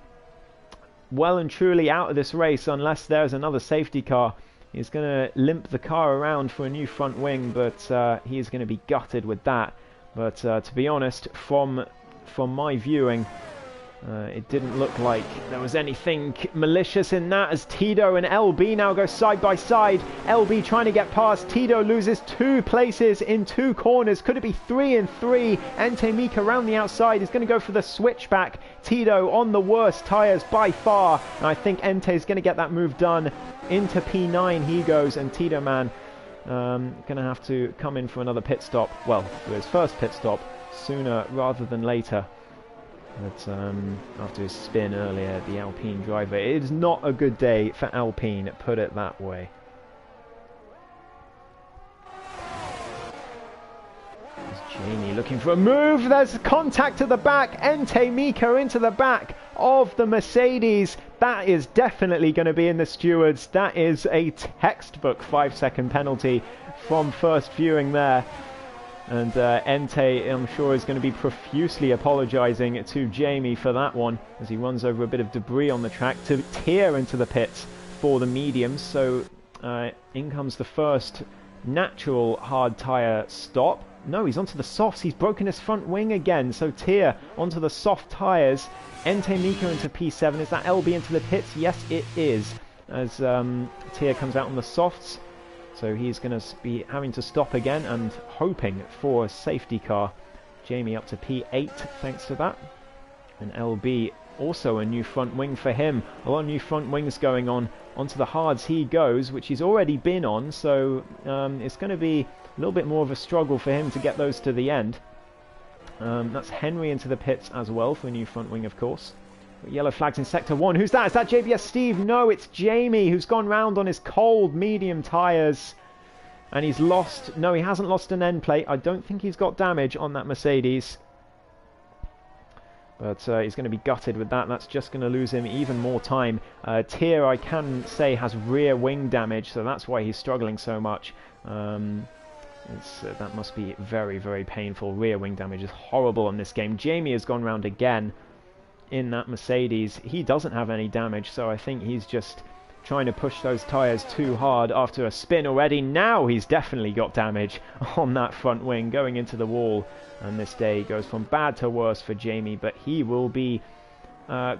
well and truly out of this race unless there's another safety car. He's going to limp the car around for a new front wing, but he is going to be gutted with that. But to be honest, from my viewing, it didn't look like there was anything malicious in that, as Tito and LB now go side by side. LB trying to get past. Tito loses 2 places in 2 corners. Could it be 3 in 3? Ente Mika around the outside is going to go for the switchback. Tito on the worst tyres by far. And I think Ente is going to get that move done. Into P9 he goes, and Tito, man, going to have to come in for another pit stop. Well, for his first pit stop sooner rather than later. But after his spin earlier, the Alpine driver, it is not a good day for Alpine, put it that way. There's Jamie looking for a move. There's contact at the back. Ente Mika into the back of the Mercedes. That is definitely going to be in the stewards. That is a textbook 5-second penalty from first viewing there. And Ente, I'm sure, is going to be profusely apologising to Jamie for that one, as he runs over a bit of debris on the track to tear into the pits for the mediums. So in comes the first natural hard tyre stop. No, he's onto the softs. He's broken his front wing again. So Tier onto the soft tyres. Ente Mika into P7. Is that LB into the pits? Yes, it is. As Tier comes out on the softs. So he's going to be having to stop again and hoping for a safety car. Jamie up to P8 thanks to that. And LB also a new front wing for him. A lot of new front wings going on. Onto the hards he goes, which he's already been on. So it's going to be a little bit more of a struggle for him to get those to the end. That's Henry into the pits as well for a new front wing, of course. Yellow flags in sector 1. Who's that? Is that JBS Steve? No, it's Jamie, who's gone round on his cold medium tyres. And he's lost... No, he hasn't lost an end plate. I don't think he's got damage on that Mercedes. But he's going to be gutted with that. That's just going to lose him even more time. Tier, I can say, has rear wing damage, so that's why he's struggling so much. That must be very, very painful. Rear wing damage is horrible in this game. Jamie has gone round again in that Mercedes. He doesn't have any damage, so I think he's just trying to push those tyres too hard after a spin already. Now he's definitely got damage on that front wing going into the wall, and this day goes from bad to worse for Jamie, but he will be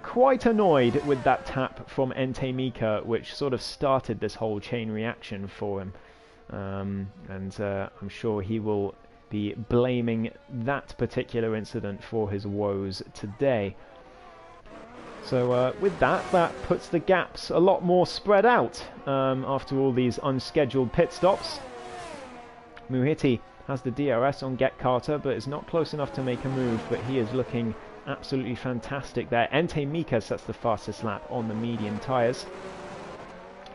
quite annoyed with that tap from Ente Mika, which sort of started this whole chain reaction for him. I'm sure he will be blaming that particular incident for his woes today. So with that puts the gaps a lot more spread out after all these unscheduled pit stops. Muhiti has the DRS on Get Carter, but is not close enough to make a move, but he is looking absolutely fantastic there. Ente Mika sets the fastest lap on the medium tyres.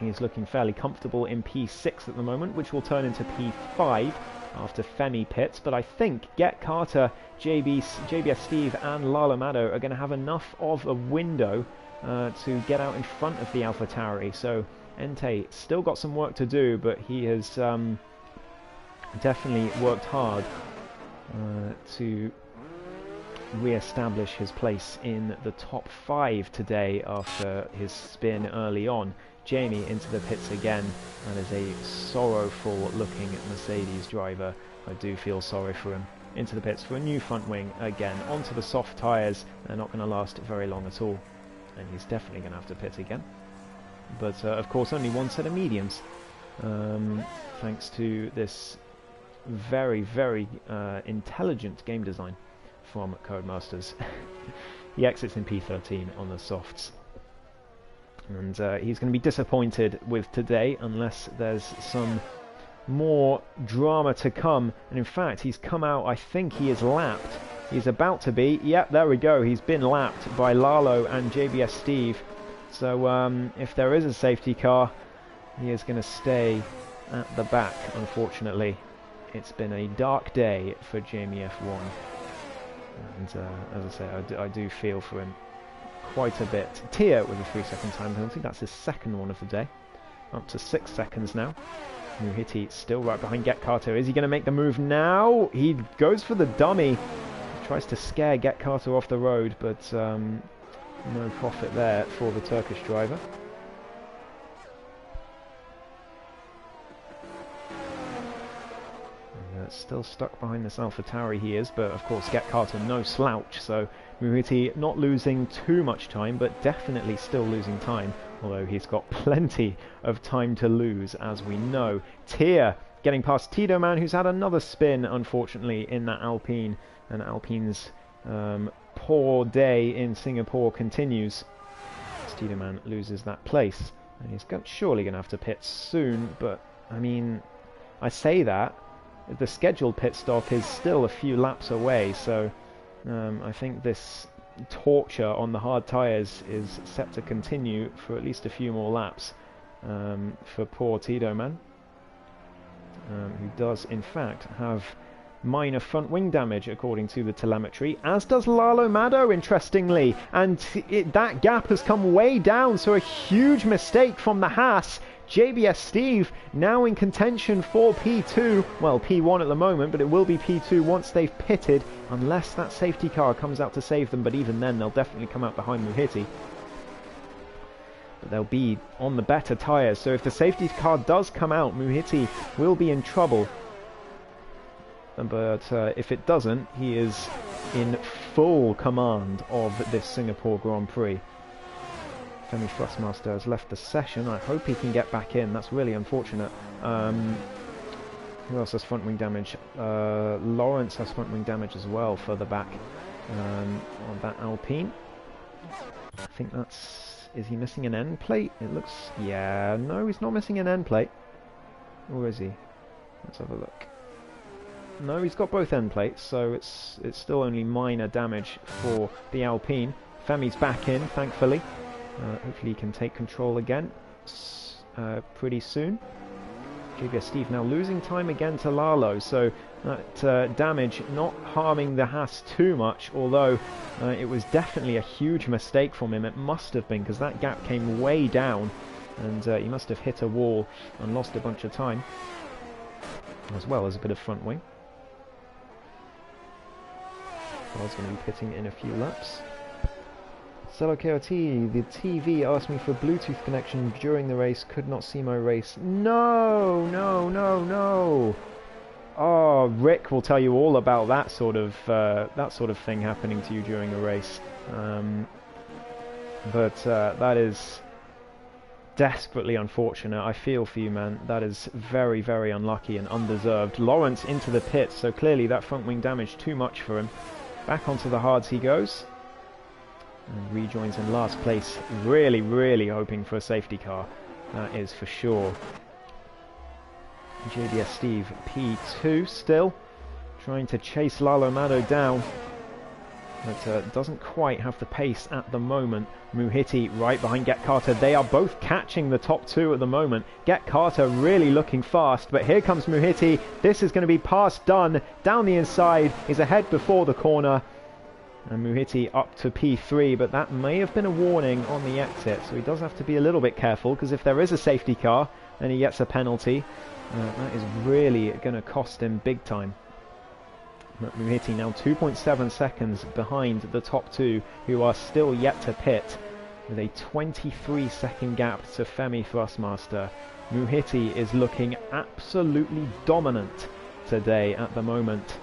He's looking fairly comfortable in P6 at the moment, which will turn into P5 after Femi pits, but I think Get Carter, JBS Steve and Lalo Mado are going to have enough of a window to get out in front of the AlphaTauri. So Ente still got some work to do, but he has definitely worked hard to re-establish his place in the top 5 today after his spin early on. Jamie into the pits again. That is a sorrowful looking Mercedes driver. I do feel sorry for him. Into the pits for a new front wing again. Onto the soft tyres. They're not going to last very long at all. And he's definitely going to have to pit again. But of course only one set of mediums. Thanks to this very, very intelligent game design from Codemasters. He exits in P13 on the softs. And he's going to be disappointed with today unless there's some more drama to come. And in fact, he's come out, I think he is lapped. He's about to be. Yep, there we go. He's been lapped by Lalo and JBS Steve. So if there is a safety car, he is going to stay at the back, unfortunately. It's been a dark day for Jamie F1. And as I say, I do feel for him quite a bit. Tia with a 3-second time penalty. That's his second one of the day. Up to 6 seconds now. Muhiti still right behind Get Carter. Is he going to make the move now? He goes for the dummy. He tries to scare Get Carter off the road, but no profit there for the Turkish driver. Still stuck behind this AlphaTauri he is, but of course Get Carter no slouch, so Muhiti not losing too much time, but definitely still losing time, although he's got plenty of time to lose, as we know. Tia getting past Tito Man, who's had another spin, unfortunately, in that Alpine, and Alpine's poor day in Singapore continues. Tito Man loses that place, and he's surely going to have to pit soon, but, I mean, I say that, the scheduled pit stop is still a few laps away, so I think this torture on the hard tyres is set to continue for at least a few more laps for poor Tito Man, who does in fact have minor front wing damage according to the telemetry, as does Lalo Mado, interestingly, and that gap has come way down, so a huge mistake from the Haas. JBS Steve now in contention for P2, well P1 at the moment, but it will be P2 once they've pitted, unless that safety car comes out to save them, but even then they'll definitely come out behind Muhiti. But they'll be on the better tyres, so if the safety car does come out, Muhiti will be in trouble. But if it doesn't, he is in full command of this Singapore Grand Prix. Femi Thrustmaster has left the session. I hope he can get back in. That's really unfortunate. Who else has front wing damage? Lawrence has front wing damage as well, further back on that Alpine. I think that's... Is he missing an end plate? It looks... Yeah, no, he's not missing an end plate. Or is he? Let's have a look. No, he's got both end plates, so it's still only minor damage for the Alpine. Femi's back in, thankfully. Hopefully he can take control again pretty soon. JBS Steve now losing time again to Lalo, so that damage not harming the Haas too much, although it was definitely a huge mistake from him. It must have been, because that gap came way down, and he must have hit a wall and lost a bunch of time, as well as a bit of front wing. I was going to be pitting in a few laps. Cello KOT, the TV asked me for Bluetooth connection during the race, could not see my race. No, no, no, no. Oh, Rick will tell you all about that sort of thing happening to you during a race. But that is desperately unfortunate. I feel for you, man. That is very, very unlucky and undeserved. Lawrence into the pits, so clearly that front wing damage too much for him. Back onto the hards he goes. And rejoins in last place. Really, really hoping for a safety car. That is for sure. JBS Steve P2 still. Trying to chase Lalo Mado down. But doesn't quite have the pace at the moment. Muhiti right behind Get Carter. They are both catching the top two at the moment. Get Carter really looking fast. But here comes Muhiti. This is going to be pass done. Down the inside. He's ahead before the corner. And Muhiti up to P3, but that may have been a warning on the exit, so he does have to be a little bit careful, because if there is a safety car and he gets a penalty, that is really going to cost him big time. But Muhiti now 2.7 seconds behind the top two, who are still yet to pit, with a 23-second gap to Femi Thrustmaster. Muhiti is looking absolutely dominant today at the moment.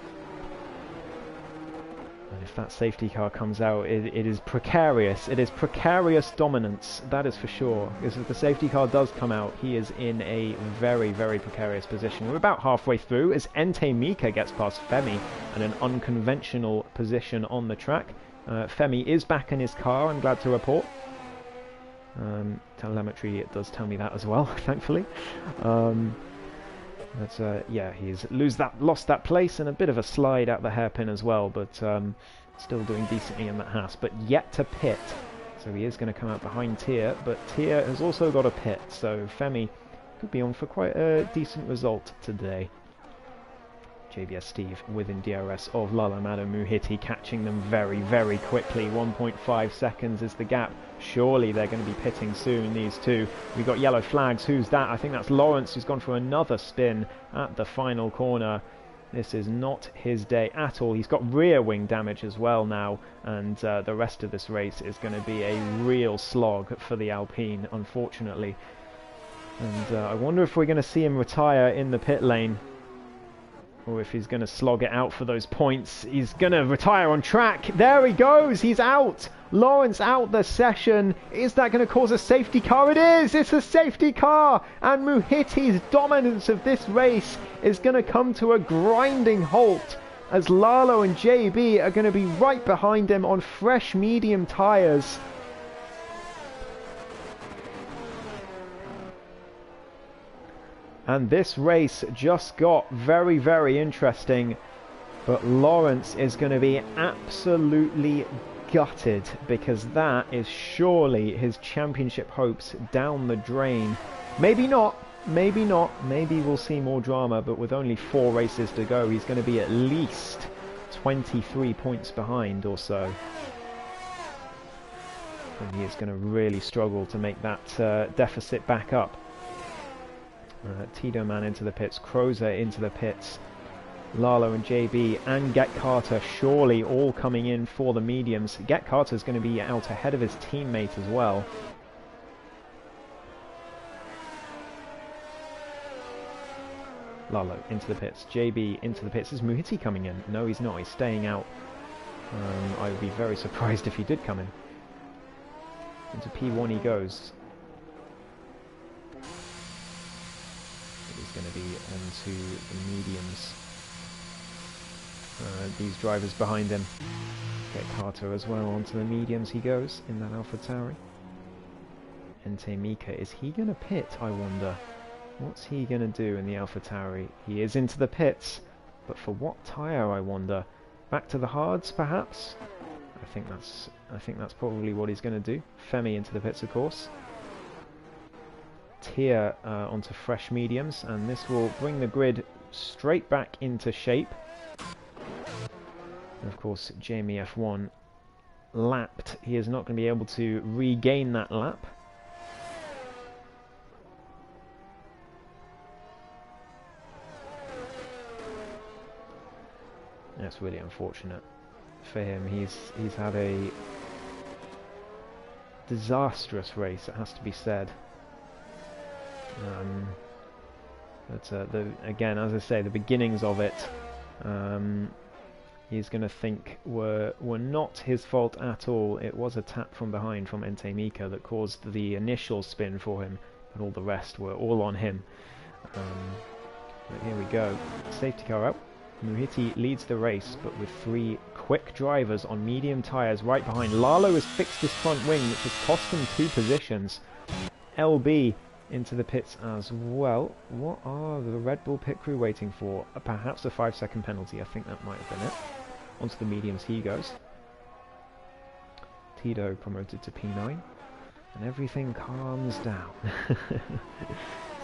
And if that safety car comes out, it is precarious. It is precarious dominance, that is for sure. Because if the safety car does come out, he is in a very, very precarious position. We're about halfway through as Entei Mika gets past Femi in an unconventional position on the track. Femi is back in his car, I'm glad to report. Telemetry does tell me that as well, thankfully. Yeah, he's lost that place and a bit of a slide out the hairpin as well, but still doing decently in that Haas, but yet to pit. So he is going to come out behind Tia, but Tia has also got a pit, so Femi could be on for quite a decent result today. JBS Steve within DRS of Lala Madam Muhiti, catching them very, very quickly. 1.5 seconds is the gap. Surely they're going to be pitting soon, these two. We've got yellow flags. Who's that? I think that's Lawrence, who's gone for another spin at the final corner. This is not his day at all. He's got rear wing damage as well now, and the rest of this race is going to be a real slog for the Alpine, unfortunately. And I wonder if we're going to see him retire in the pit lane, or if he's going to slog it out for those points. He's going to retire on track. There he goes. He's out. Lawrence out the session. Is that going to cause a safety car? It is. It's a safety car. And Muhiti's dominance of this race is going to come to a grinding halt, as Lalo and JB are going to be right behind him on fresh medium tyres. And this race just got very, very interesting. But Lawrence is going to be absolutely gutted, because that is surely his championship hopes down the drain. Maybe not. Maybe not. Maybe we'll see more drama. But with only 4 races to go, he's going to be at least 23 points behind or so. And he is going to really struggle to make that deficit back up. Tito Man into the pits, Crozer into the pits, Lalo and JB and Get Carter surely all coming in for the mediums. Get Carter's going to be out ahead of his teammate as well. Lalo into the pits, JB into the pits. Is Muhiti coming in? No, he's not. He's staying out. I would be very surprised if he did come in. Into P1 he goes. Going to be onto the mediums. These drivers behind him. Get Carter as well onto the mediums he goes in that AlphaTauri. Entei Mika, is he going to pit, I wonder? What's he going to do in the AlphaTauri? He is into the pits, but for what tyre, I wonder? Back to the hards, perhaps? I think that's probably what he's going to do. Femi into the pits, of course. Tia onto fresh mediums, and this will bring the grid straight back into shape. And of course, Jamie F1 lapped. He is not going to be able to regain that lap. That's really unfortunate for him. He's had a disastrous race, it has to be said. Again, as I say, the beginnings of it, he's going to think were not his fault at all. It was a tap from behind from Entei Mika that caused the initial spin for him, but all the rest were all on him. But here we go. Safety car out. Muhiti leads the race, but with 3 quick drivers on medium tyres right behind. Lalo has fixed his front wing, which has cost him 2 positions. LB into the pits as well. What are the Red Bull pit crew waiting for? Perhaps a 5-second penalty. I think that might have been it. Onto the mediums he goes. Tito promoted to P9, and everything calms down.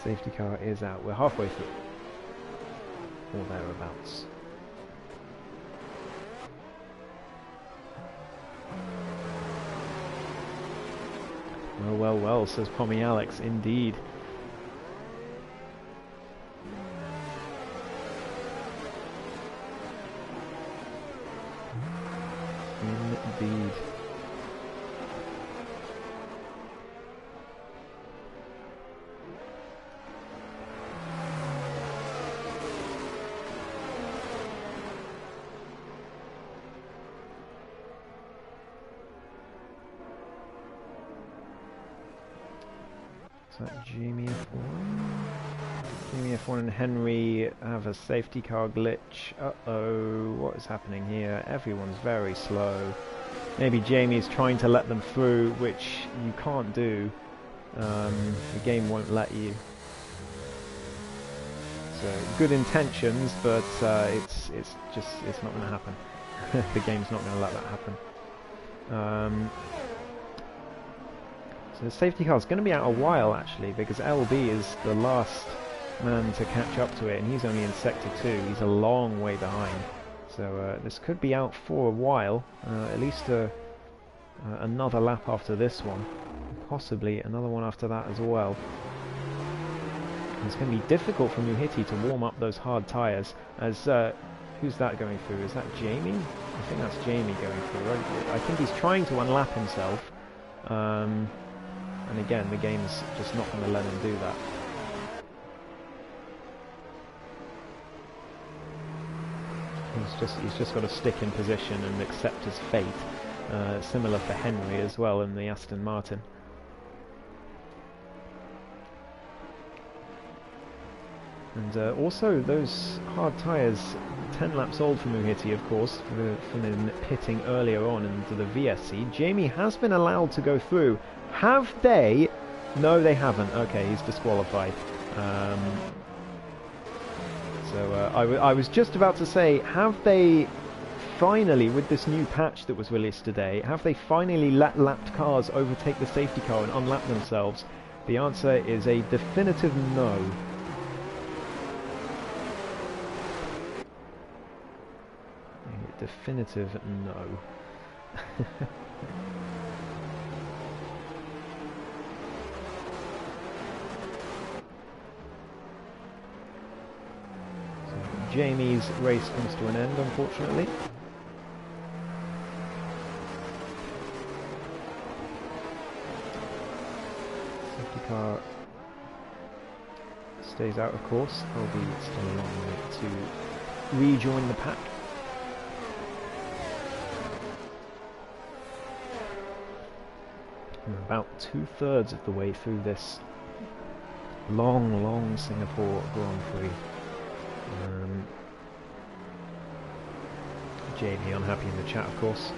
Safety car is out. We're halfway through, or thereabouts. Well, well, well, says Pommy Alex, indeed. Indeed. that Jamie F1? Jamie F1 and Henry have a safety car glitch. Uh-oh, what is happening here? Everyone's very slow. Maybe Jamie's trying to let them through, which you can't do. The game won't let you. So, good intentions, but it's not going to happen. The game's not going to let that happen. So the safety car is going to be out a while, actually, because LB is the last man to catch up to it, and he's only in Sector 2. He's a long way behind. So this could be out for a while, at least another lap after this one. Possibly another one after that as well. It's going to be difficult for Muhiti to warm up those hard tyres, as who's that going through? Is that Jamie? I think that's Jamie going through. I think he's trying to unlap himself, and again, the game's just not going to let him do that. He's just got to stick in position and accept his fate. Similar for Henry as well in the Aston Martin. And also those hard tyres, 10 laps old for Muhiti, of course, from him pitting earlier on into the VSC. Jamie has been allowed to go through. Have they? No, they haven't. Okay, he's disqualified. I was just about to say, have they finally, with this new patch that was released today, have they finally let lapped cars overtake the safety car and unlap themselves? The answer is a definitive no. Definitive no. So Jamie's race comes to an end, unfortunately. Safety car stays out, of course. I'll be still a long way to rejoin the pack. I'm about 2/3 of the way through this long Singapore Grand Prix. Jamie unhappy in the chat, of course,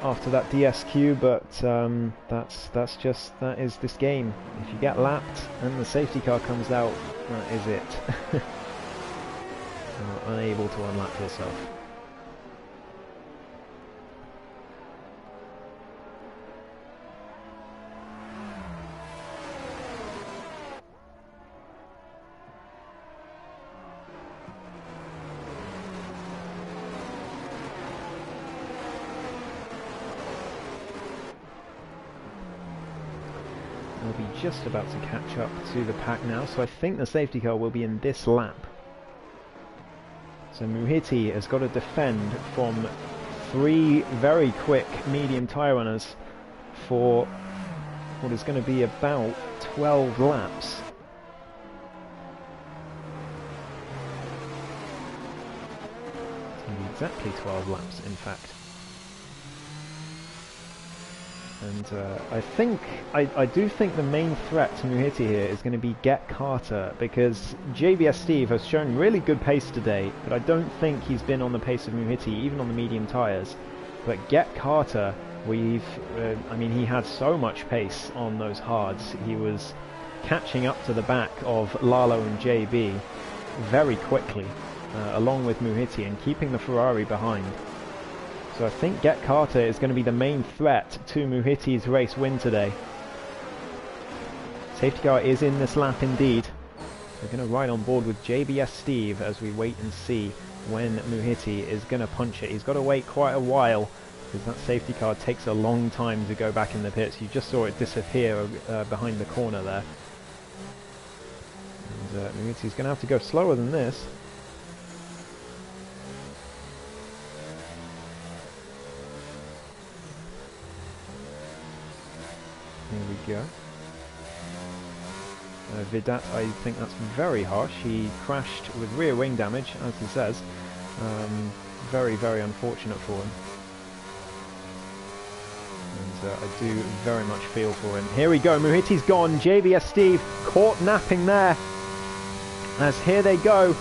after that DSQ, but that is this game. If you get lapped and the safety car comes out, that is it. You're unable to unlap yourself. We'll be just about to catch up to the pack now, so I think the safety car will be in this lap. So Muhiti has got to defend from 3 very quick medium tyre runners for what is going to be about 12 laps. It's going to be exactly 12 laps, in fact. And I do think the main threat to Muhiti here is going to be Get Carter, because JBS Steve has shown really good pace today, but I don't think he's been on the pace of Muhiti, even on the medium tyres. But Get Carter, I mean, he had so much pace on those hards. He was catching up to the back of Lalo and JB very quickly, along with Muhiti, and keeping the Ferrari behind. So I think Get Carter is going to be the main threat to Muhiti's race win today. Safety car is in this lap indeed. We're going to ride on board with JBS Steve as we wait and see when Muhiti is going to punch it. He's got to wait quite a while because that safety car takes a long time to go back in the pits. You just saw it disappear behind the corner there. And Muhiti's going to have to go slower than this. Here we go. Vidat, I think that's very harsh. He crashed with rear wing damage, as he says. Very, very unfortunate for him. And I do very much feel for him. Here we go, Muhiti's gone, JBS Steve caught napping there, as here they go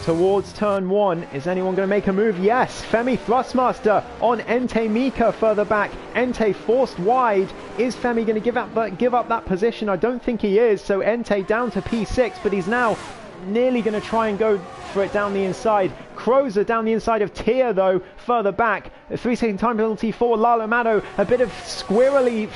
towards turn 1. Is anyone going to make a move? Yes, Femi Thrustmaster on Entei Mika further back. Entei forced wide. Is Femi going to give up that position? I don't think he is, so Entei down to P6, but he's now nearly going to try and go for it down the inside. Crozer down the inside of Tia though, further back. A 3-second time penalty for Lalo Mado. A bit of squirrely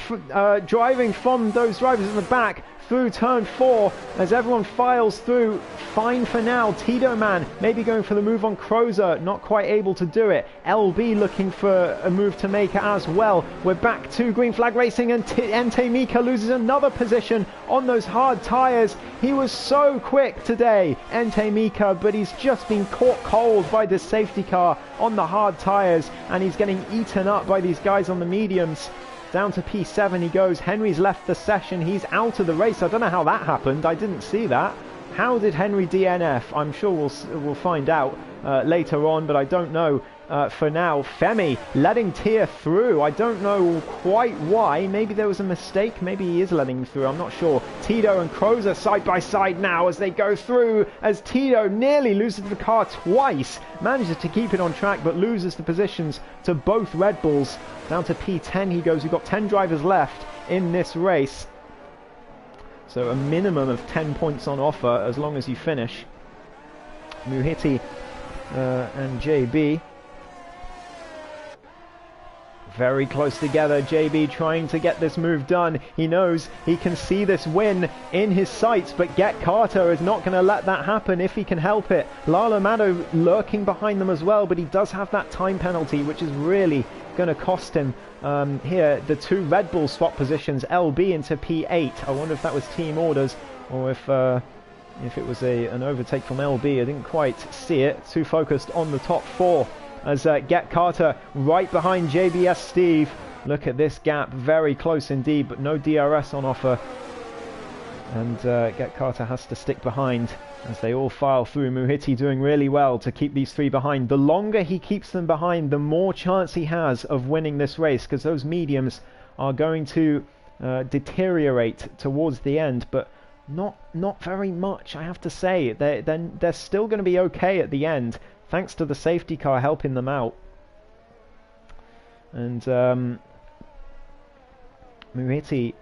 driving from those drivers in the back through turn 4 as everyone files through. Fine for now. Tito Man maybe going for the move on Crozer, not quite able to do it. LB looking for a move to make as well. We're back to green flag racing, and Entei Mika loses another position on those hard tyres. He was so quick today, Entei Mika, but he's just been caught cold by this safety car on the hard tyres, and he's getting eaten up by these guys on the mediums. Down to P7 he goes. Henry's left the session. He's out of the race. I don't know how that happened. I didn't see that. How did Henry DNF? I'm sure we'll find out later on, but I don't know for now. Femi letting Tia through. I don't know quite why. Maybe there was a mistake. Maybe he is letting him through. I'm not sure. Tito and Crozer side by side now as they go through, as Tito nearly loses the car twice. Manages to keep it on track, but loses the positions to both Red Bulls. Down to P10 he goes. We've got 10 drivers left in this race, so a minimum of 10 points on offer as long as you finish. Muhiti and JB very close together. JB trying to get this move done. He knows he can see this win in his sights, but Get Carter is not going to let that happen if he can help it. Lalo Mado lurking behind them as well, but he does have that time penalty, which is really going to cost him. Here, the two Red Bull swap positions, LB into P8. I wonder if that was team orders, or if it was an overtake from LB. I didn't quite see it. Too focused on the top 4. As Get Carter right behind JBS Steve. Look at this gap, very close indeed, but no DRS on offer. And Get Carter has to stick behind as they all file through. Muhiti doing really well to keep these 3 behind. The longer he keeps them behind, the more chance he has of winning this race, because those mediums are going to deteriorate towards the end, but not very much, I have to say. They're still going to be okay at the end, thanks to the safety car helping them out. And Muhiti,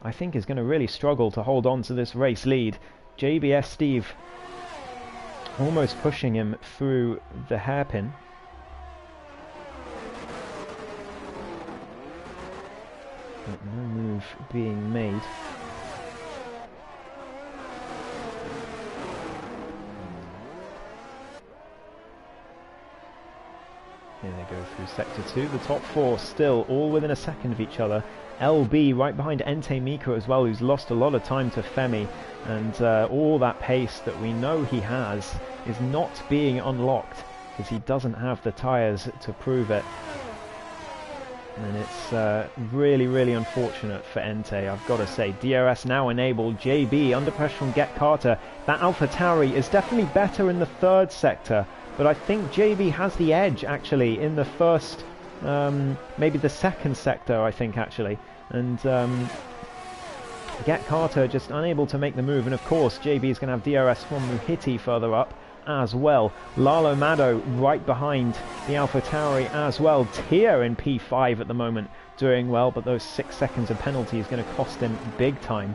I think, is going to really struggle to hold on to this race lead. JBS Steve almost pushing him through the hairpin. But no move being made. Here they go through Sector 2. The top 4 still all within a second of each other. LB right behind Entei Mika as well, who's lost a lot of time to Femi. And all that pace that we know he has is not being unlocked because he doesn't have the tyres to prove it. And it's really, really unfortunate for Entei, I've got to say. DRS now enabled. JB under pressure from Get Carter. That AlphaTauri is definitely better in the 3rd sector, but I think JB has the edge actually in the first, maybe the 2nd sector, I think actually. And Get Carter just unable to make the move, and of course JB is going to have DRS from Muhiti further up as well. Lalo Mado right behind the AlphaTauri as well. Tia in P5 at the moment doing well, but those 6 seconds of penalty is going to cost him big time.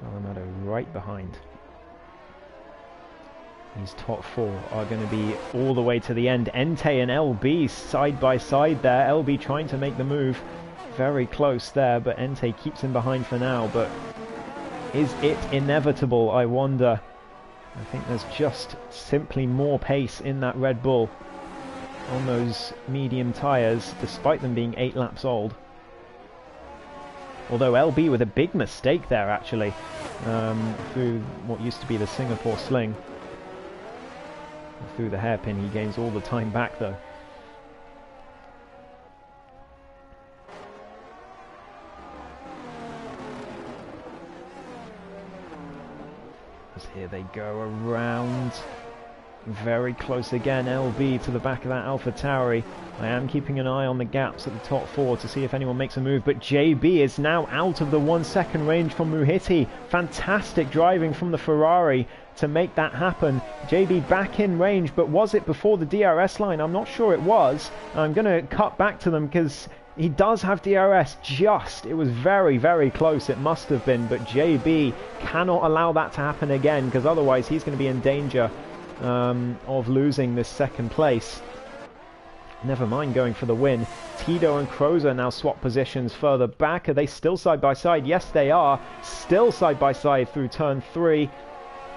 Lalo Mado right behind. These top 4 are going to be all the way to the end. Entei and LB side by side there. LB trying to make the move. Very close there, but Entei keeps him behind for now. But is it inevitable, I wonder? I think there's just simply more pace in that Red Bull on those medium tyres, despite them being 8 laps old. Although LB with a big mistake there, actually, through what used to be the Singapore sling. Through the hairpin, he gains all the time back, though. As here they go around very close again. LB to the back of that AlphaTauri. I am keeping an eye on the gaps at the top four to see if anyone makes a move, but JB is now out of the 1 second range from Muhiti. Fantastic driving from the Ferrari to make that happen. JB back in range, but was it before the DRS line? I'm not sure it was. I'm going to cut back to them because he does have DRS just. It was very, very close. It must have been, but JB cannot allow that to happen again because otherwise he's going to be in danger of losing this second place. Never mind going for the win. Tito and Crozer now swap positions further back. Are they still side by side? Yes, they are. Still side by side through turn 3.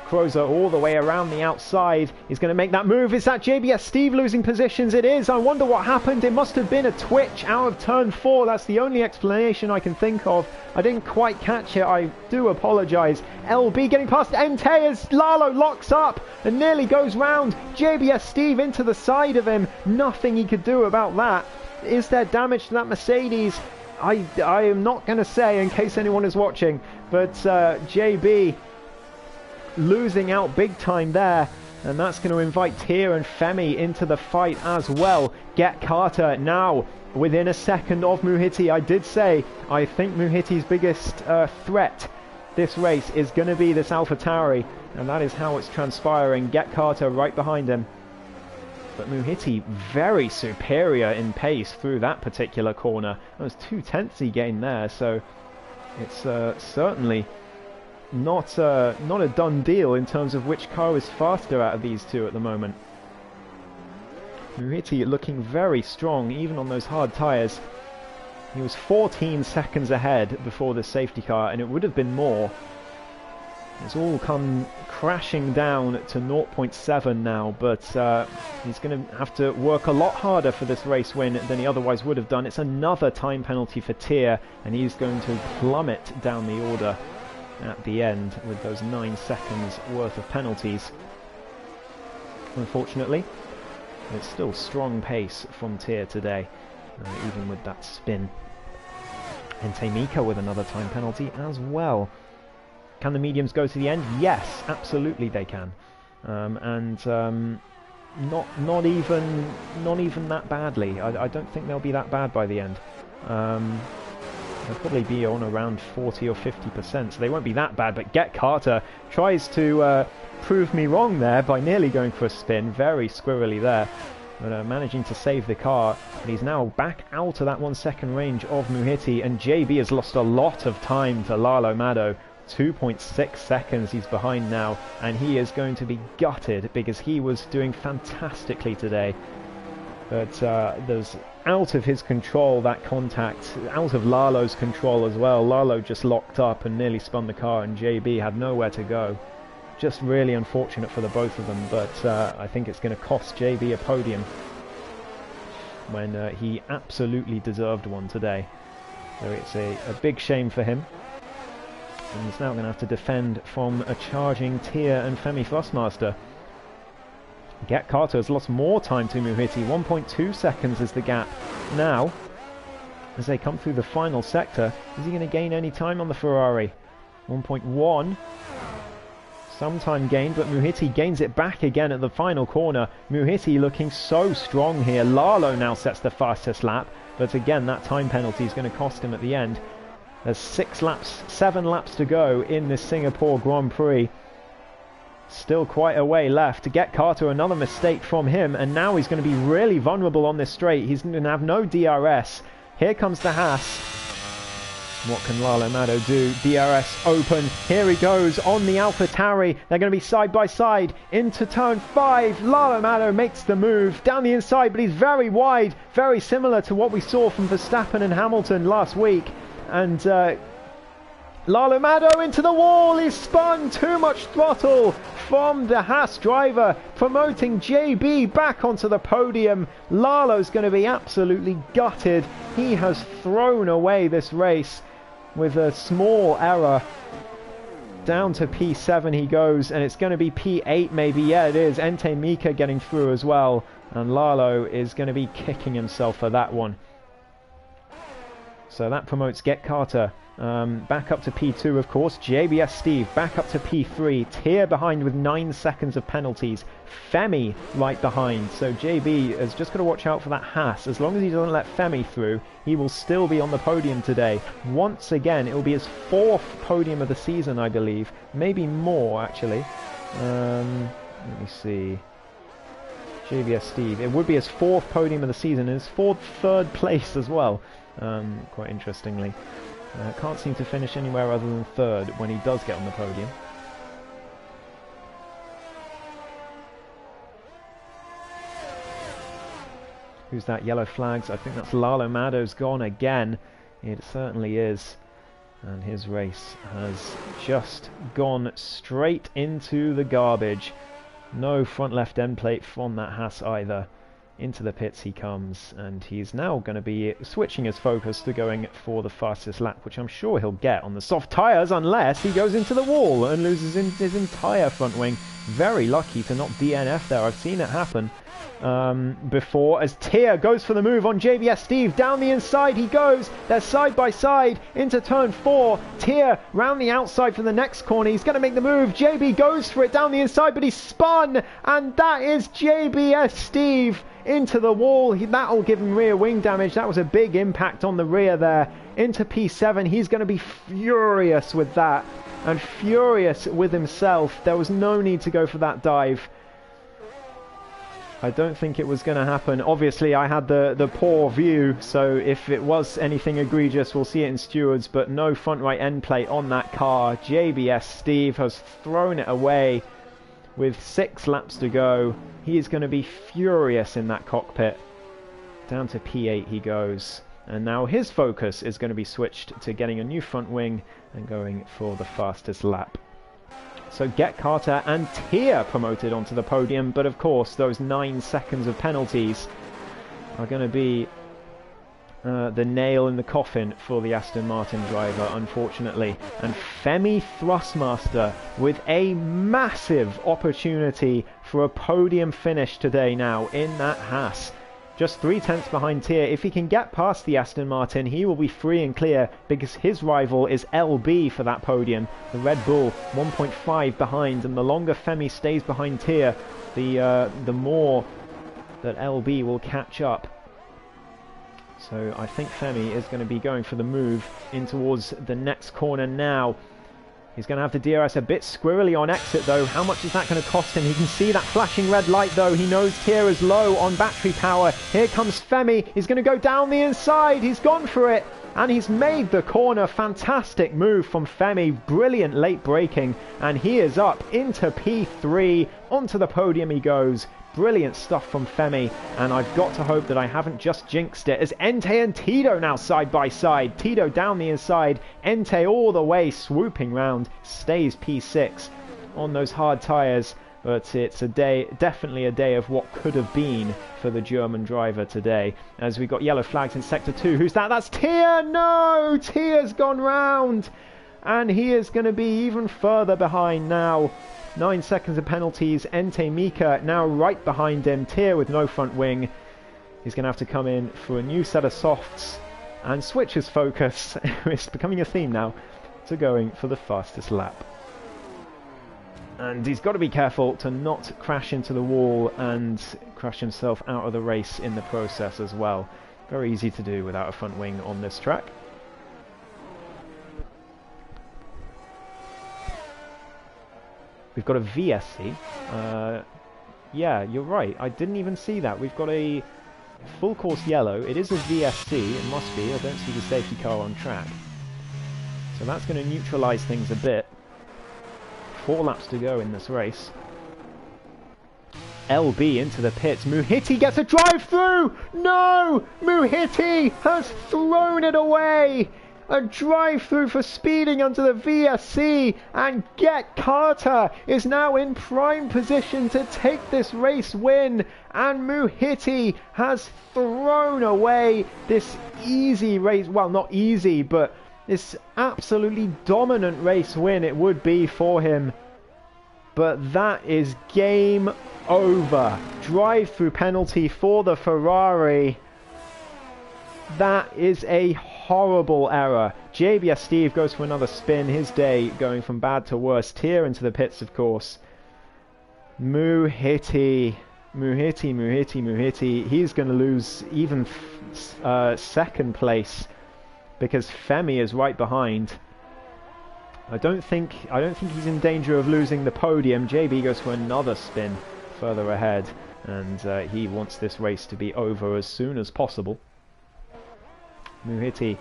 Crozer all the way around the outside. He's going to make that move. Is that JBS Steve losing positions? It is. I wonder what happened. It must have been a twitch out of turn 4. That's the only explanation I can think of. I didn't quite catch it. I do apologise. LB getting past Ente as Lalo locks up and nearly goes round JBS Steve into the side of him. Nothing he could do about that. Is there damage to that Mercedes? I am not going to say in case anyone is watching, but JB losing out big time there, and that's going to invite Tia and Femi into the fight as well. Get Carter now within a second of Muhiti. I did say I think Muhiti's biggest threat this race is going to be this AlphaTauri, and that is how it's transpiring. Get Carter right behind him, but Muhiti very superior in pace through that particular corner. That was 2/10 he gained there, so it's certainly not a done deal in terms of which car is faster out of these two at the moment. Muhiti looking very strong even on those hard tyres. He was 14 seconds ahead before the safety car, and it would have been more. It's all come crashing down to 0.7 now, but he's going to have to work a lot harder for this race win than he otherwise would have done. It's another time penalty for Tia, and he's going to plummet down the order at the end with those 9 seconds worth of penalties. Unfortunately, it's still strong pace from Tia today, even with that spin. Ente Mika with another time penalty as well. Can the mediums go to the end? Yes, absolutely they can, not even that badly. I don't think they'll be that bad by the end. They'll probably be on around 40 or 50%, so they won't be that bad. But Get Carter tries to prove me wrong there by nearly going for a spin. Very squirrely there, but managing to save the car. But he's now back out of that 1 second range of Muhiti, and JB has lost a lot of time to Lalo Mado. 2.6 seconds he's behind now, and he is going to be gutted because he was doing fantastically today. But there's out of his control, that contact, out of Lalo's control as well. Lalo just locked up and nearly spun the car, and JB had nowhere to go. Just really unfortunate for the both of them, but I think it's going to cost JB a podium when he absolutely deserved one today. So it's a big shame for him. And he's now going to have to defend from a charging Tia and Femi Fussmaster. Get Carter has lost more time to Muhiti. 1.2 seconds is the gap now. As they come through the final sector, is he going to gain any time on the Ferrari? 1.1. Some time gained, but Muhiti gains it back again at the final corner. Muhiti looking so strong here. Lalo now sets the fastest lap, but again that time penalty is going to cost him at the end. There's 7 laps to go in this Singapore Grand Prix. Still quite a way left. To Get Carter, another mistake from him, and now he's going to be really vulnerable on this straight. He's going to have no DRS. Here comes the Haas. What can Lalo Mado do? DRS open. Here he goes on the AlphaTauri. They're going to be side by side into turn 5. Lalo Mado makes the move down the inside, but he's very wide. Very similar to what we saw from Verstappen and Hamilton last week. And Lalo Mado into the wall. He's spun. Too much throttle from the Haas driver, promoting JB back onto the podium. Lalo's going to be absolutely gutted. He has thrown away this race with a small error. Down to P7 he goes, and it's going to be P8 maybe. Yeah, it is. Ente Mika getting through as well, and Lalo is going to be kicking himself for that one. So that promotes Get Carter back up to P2, of course. JBS Steve back up to P3. Tier behind with 9 seconds of penalties. Femi right behind. So JB has just got to watch out for that Haas. As long as he doesn't let Femi through, he will still be on the podium today. Once again, it will be his 4th podium of the season, I believe. Maybe more, actually. Let me see. JBS Steve. It would be his 4th podium of the season and his 3rd place as well. Quite interestingly. Can't seem to finish anywhere other than 3rd when he does get on the podium. Who's that? Yellow flags. I think that's Lalo Mado's gone again. It certainly is. And his race has just gone straight into the garbage. No front left end plate from that Haas either. Into the pits he comes, and he's now going to be switching his focus to going for the fastest lap, which I'm sure he'll get on the soft tyres, unless he goes into the wall and loses his entire front wing. Very lucky to not DNF there. I've seen it happen before, as Tier goes for the move on JBS Steve. Down the inside he goes. They're side by side into turn 4. Tier round the outside for the next corner. He's going to make the move. JB goes for it down the inside, but he's spun, and that is JBS Steve into the wall. That'll give him rear wing damage. That was a big impact on the rear there. Into P7. He's going to be furious with that, and furious with himself. There was no need to go for that dive. I don't think it was going to happen. Obviously, I had the poor view, so if it was anything egregious, we'll see it in stewards, but no front right end plate on that car. JBS Steve has thrown it away with 6 laps to go. He is going to be furious in that cockpit. Down to P8 he goes. And now his focus is going to be switched to getting a new front wing and going for the fastest lap. So Get Carter and Tier promoted onto the podium, but of course those 9 seconds of penalties are going to be the nail in the coffin for the Aston Martin driver, unfortunately. And Femi Thrustmaster with a massive opportunity for a podium finish today now in that Haas. Just 3/10 behind Tier. If he can get past the Aston Martin, he will be free and clear, because his rival is LB for that podium. The Red Bull 1.5 behind, and the longer Femi stays behind Tier, the more that LB will catch up. So I think Femi is going to be going for the move in towards the next corner now. He's going to have the DRS a bit squirrely on exit though. How much is that going to cost him? He can see that flashing red light though. He knows Tier is low on battery power. Here comes Femi. He's going to go down the inside. He's gone for it. And he's made the corner. Fantastic move from Femi. Brilliant late braking. And he is up into P3. Onto the podium he goes. Brilliant stuff from Femi, and I've got to hope that I haven't just jinxed it, as Entei and Tito now side by side. Tito down the inside, Entei all the way swooping round, stays P6 on those hard tyres, but it's a day, definitely a day of what could have been for the German driver today, as we got yellow flags in sector 2. Who's that? That's Tier! No! Tier's gone round, and he is going to be even further behind now. 9 seconds of penalties. Entei Mika now right behind him. Tier with no front wing. He's going to have to come in for a new set of softs and switch his focus. It's becoming a theme now, to going for the fastest lap. And he's got to be careful to not crash into the wall and crash himself out of the race in the process as well. Very easy to do without a front wing on this track. We've got a VSC. Yeah, you're right. I didn't even see that. We've got a full course yellow. It is a VSC. It must be. I don't see the safety car on track. So that's going to neutralise things a bit. 4 laps to go in this race. LB into the pits. Muhiti gets a drive through! No! Muhiti has thrown it away! A drive-through for speeding onto the VSC, and Get Carter is now in prime position to take this race win, and Muhiti has thrown away this easy race, well, not easy, but this absolutely dominant race win it would be for him. But that is game over. Drive-through penalty for the Ferrari. That is a horrible error. JBS Steve goes for another spin. His day going from bad to worse. Tier into the pits, of course. Muhiti. He's going to lose even second place because Femi is right behind. I don't think he's in danger of losing the podium. JB goes for another spin further ahead, and he wants this race to be over as soon as possible. Muhiti.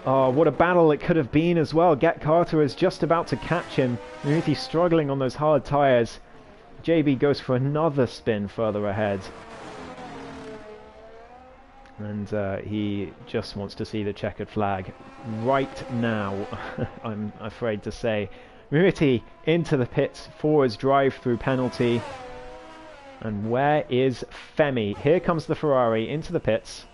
Oh, what a battle it could have been as well. Get Carter is just about to catch him. Muhiti struggling on those hard tyres. JB goes for another spin further ahead. And he just wants to see the checkered flag right now, I'm afraid to say. Muhiti into the pits for his drive-through penalty. And where is Femi? Here comes the Ferrari into the pits.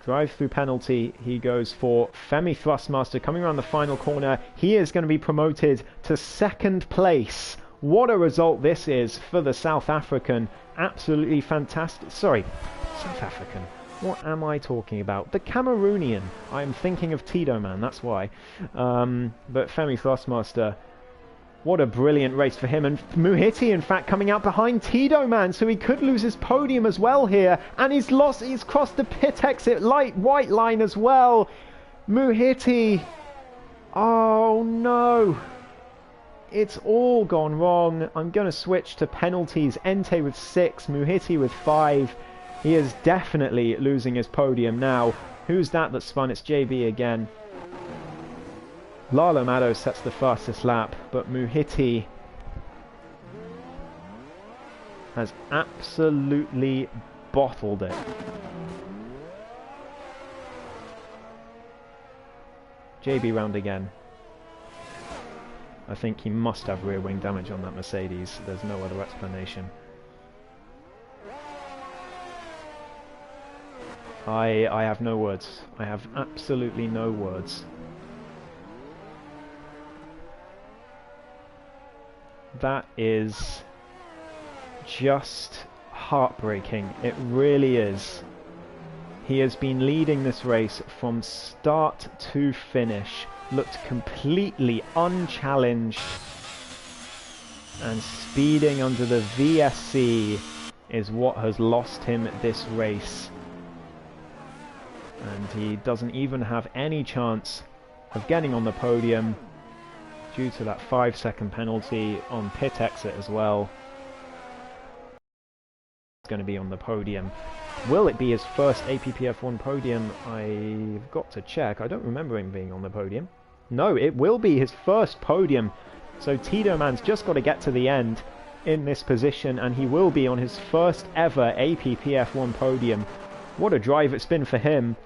Drive-through penalty he goes for. Femi Thrustmaster coming around the final corner. He is going to be promoted to second place. What a result this is for the South African. Absolutely fantastic. Sorry, South African. What am I talking about? The Cameroonian. I'm thinking of Tito Man, that's why. But Femi Thrustmaster, what a brilliant race for him. And Muhiti, in fact, coming out behind Tito Man, so he could lose his podium as well here. And he's crossed the pit exit white line as well. Muhiti. Oh no. It's all gone wrong. I'm going to switch to penalties. Ente with 6, Muhiti with 5. He is definitely losing his podium now. Who's that spun? It's JB again. Lalo Mato sets the fastest lap, but Muhiti has absolutely bottled it. JB round again. I think he must have rear wing damage on that Mercedes. There's no other explanation. I have no words. I have absolutely no words. That is just heartbreaking. It really is. He has been leading this race from start to finish. Looked completely unchallenged, and speeding under the VSC is what has lost him this race, and he doesn't even have any chance of getting on the podium due to that 5-second penalty on pit exit as well. He's going to be on the podium. Will it be his first APPF1 podium? I've got to check. I don't remember him being on the podium. No, it will be his first podium. So Tito Man's just got to get to the end in this position, and he will be on his first ever APPF1 podium. What a drive it's been for him.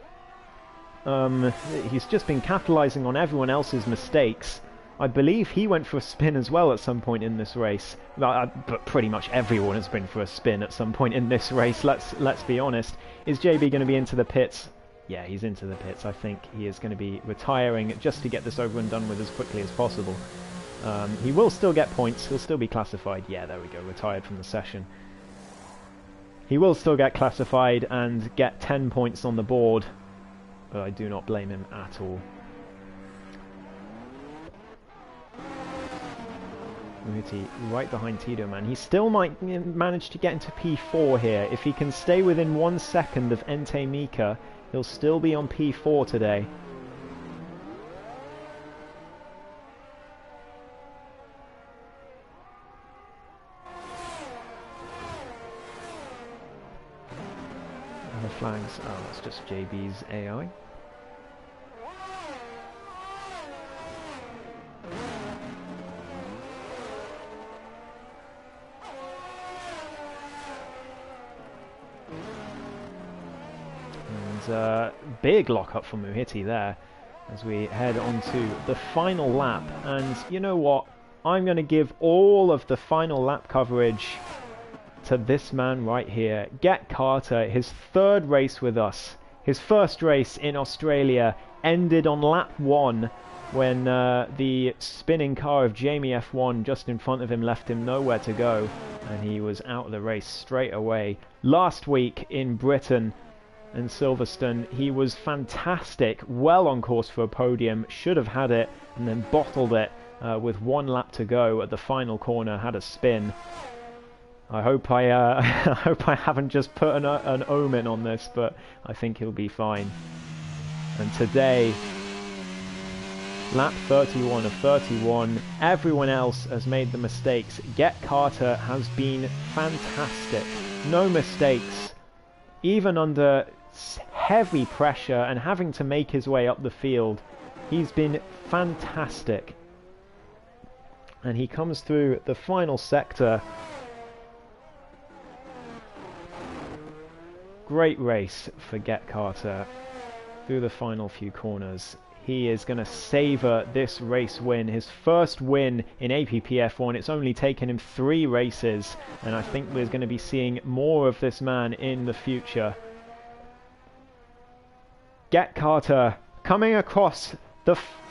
He's just been capitalising on everyone else's mistakes. I believe he went for a spin as well at some point in this race. But pretty much everyone has been for a spin at some point in this race, let's be honest. Is JB going to be into the pits? Yeah, he's into the pits. I think he is going to be retiring just to get this over and done with as quickly as possible. He will still get points. He'll still be classified. Yeah, there we go. Retired from the session. He will still get classified and get 10 points on the board. But I do not blame him at all. Muhiti right behind Tito Man. He still might manage to get into P4 here. If he can stay within 1 second of Ente Mika, he'll still be on P4 today. And the flags, oh, that's just JB's AI. Big lock-up for Muhiti there as we head on to the final lap. And you know what? I'm going to give all of the final lap coverage to this man right here. Get Carter, his third race with us. His first race in Australia ended on lap 1 when the spinning car of Jamie F1 just in front of him left him nowhere to go, and he was out of the race straight away. Last week in Britain, in Silverstone. He was fantastic, well on course for a podium, should have had it, and then bottled it with 1 lap to go at the final corner, had a spin. I hope I I hope I haven't just put an omen on this, but I think he'll be fine. And today, lap 31 of 31, everyone else has made the mistakes. Get Carter has been fantastic. No mistakes, even under heavy pressure and having to make his way up the field. He's been fantastic. And he comes through the final sector. Great race for Get Carter through the final few corners. He is going to savour this race win, his first win in APPF1. It's only taken him 3 races, and I think we're going to be seeing more of this man in the future. Get Carter coming across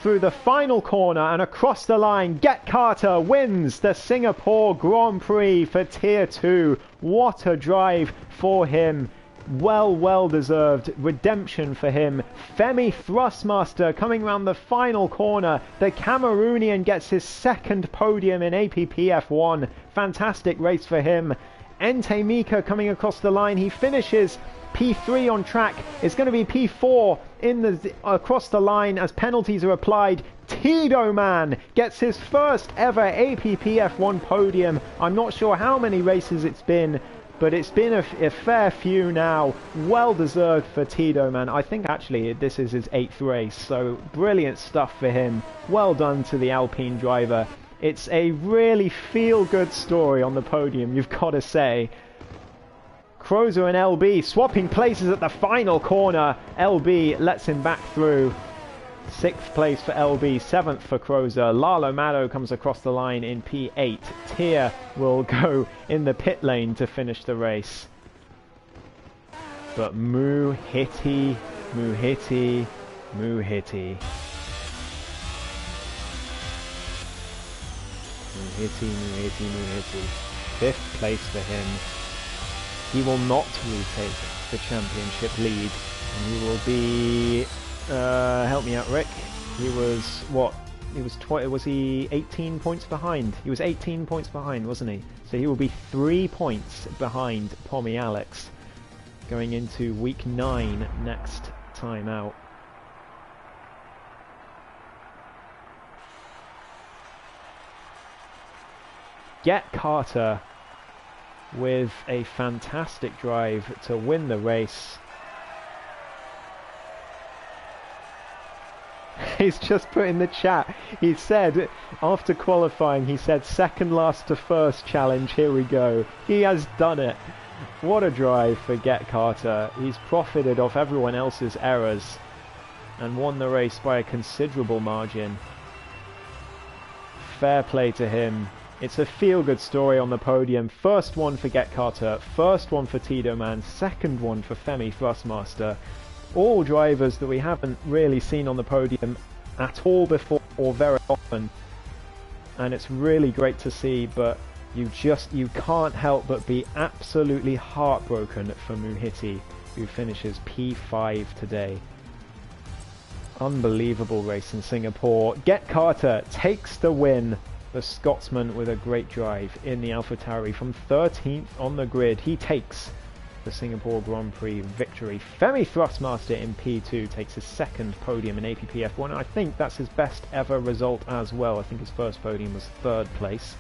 through the final corner and across the line. Get Carter wins the Singapore Grand Prix for Tier 2. What a drive for him. Well deserved redemption for him. Femi Thrustmaster coming round the final corner. The Cameroonian gets his 2nd podium in APPF1. Fantastic race for him. Ente Mika coming across the line. He finishes P3 on track. It's going to be P4 across the line as penalties are applied. Tito Man gets his first ever APPF1 podium. I'm not sure how many races it's been, but it's been a fair few now. Well deserved for Tito Man. I think actually this is his 8th race, so brilliant stuff for him. Well done to the Alpine driver. It's a really feel-good story on the podium, you've got to say. Crozer and LB swapping places at the final corner. LB lets him back through. 6th place for LB, 7th for Crozer. Lalo Mado comes across the line in P8. Tier will go in the pit lane to finish the race. But Muhiti. 5th place for him. He will not retake the championship lead, and he will be help me out, Rick. He was what? Was he 18 points behind? He was 18 points behind, wasn't he? So he will be 3 points behind Pommy Alex going into week 9 next time out. Get Carter with a fantastic drive to win the race. He's just put in the chat, he said, after qualifying, he said, 2nd last to 1st challenge, here we go. He has done it. What a drive for Get Carter. He's profited off everyone else's errors and won the race by a considerable margin. Fair play to him. It's a feel-good story on the podium. 1st one for Get Carter, 1st one for Tito Man, 2nd one for Femi Thrustmaster. All drivers that we haven't really seen on the podium at all before or very often. And it's really great to see, but you can't help but be absolutely heartbroken for Muhiti, who finishes P5 today. Unbelievable race in Singapore. Get Carter takes the win. The Scotsman with a great drive in the AlphaTauri from 13th on the grid. He takes the Singapore Grand Prix victory. Femi Thrustmaster in P2 takes his 2nd podium in APPF1. I think that's his best ever result as well. I think his first podium was 3rd place.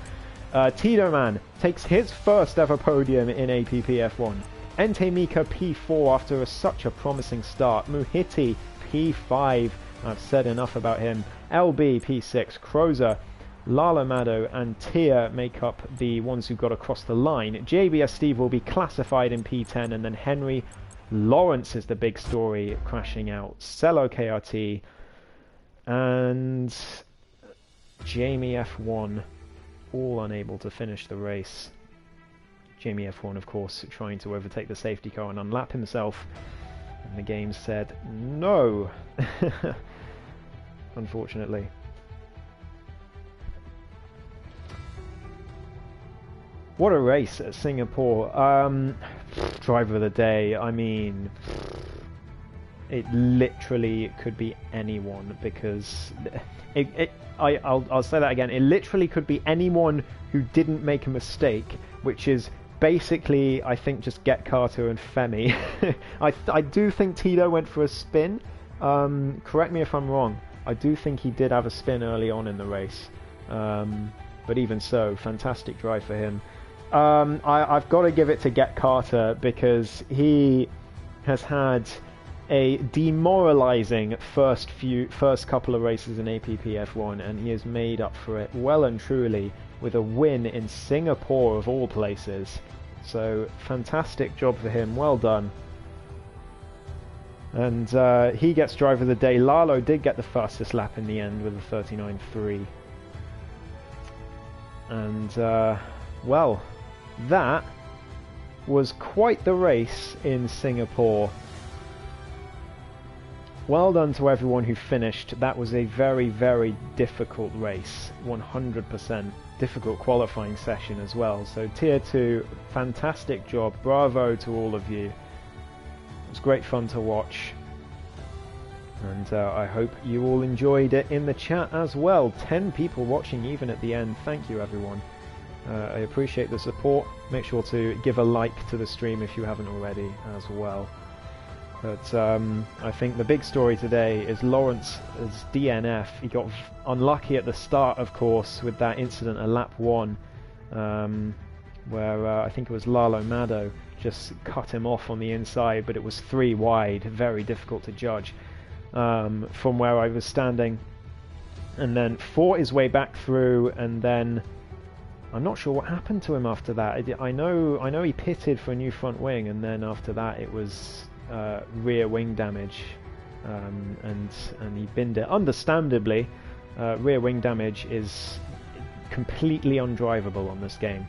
Tito Man takes his 1st ever podium in APPF1. Ente Mika P4 after such a promising start. Muhiti P5. I've said enough about him. LB P6. Crozer, Lalo Mado and Tia make up the ones who got across the line. JBS Steve will be classified in P10, and then Henry Lawrence is the big story, crashing out. Cello KRT and Jamie F1 all unable to finish the race. Jamie F1, of course, trying to overtake the safety car and unlap himself, and the game said no. Unfortunately. What a race at Singapore. Driver of the day, I mean, it literally could be anyone, because I'll say that again. It literally could be anyone who didn't make a mistake, which is basically, I think, just Get Carter and Femi. I do think Tito went for a spin. Correct me if I'm wrong. I do think he did have a spin early on in the race. But even so, fantastic drive for him. I've got to give it to Get Carter, because he has had a demoralizing first couple of races in APPF1, and he has made up for it well and truly with a win in Singapore of all places. So fantastic job for him, well done. And he gets driver of the day. Lalo did get the fastest lap in the end with a 39.3. And well, that was quite the race in Singapore. Well done to everyone who finished. That was a very, very difficult race. 100% difficult qualifying session as well. So Tier 2, fantastic job. Bravo to all of you. It was great fun to watch. And I hope you all enjoyed it in the chat as well. 10 people watching even at the end. Thank you, everyone. I appreciate the support. Make sure to give a like to the stream if you haven't already as well. But I think the big story today is Lawrence's DNF. He got unlucky at the start, of course, with that incident at lap 1, where I think it was Lalo Mado just cut him off on the inside, but it was 3 wide, very difficult to judge from where I was standing. And then fought his way back through, and then I'm not sure what happened to him after that. I know he pitted for a new front wing, and then after that it was rear wing damage, and he binned it. Understandably, rear wing damage is completely undrivable on this game,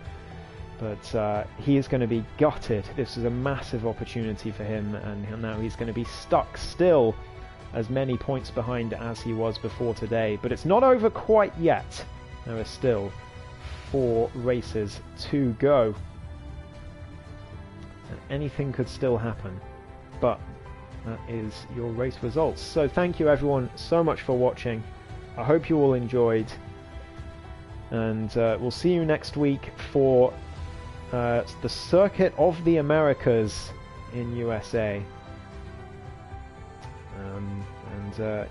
but he is going to be gutted. This is a massive opportunity for him, and now he's going to be stuck still as many points behind as he was before today. But it's not over quite yet. There are still 4 races to go, and anything could still happen. But that is your race results. So thank you everyone so much for watching. I hope you all enjoyed, and we'll see you next week for the Circuit of the Americas in USA.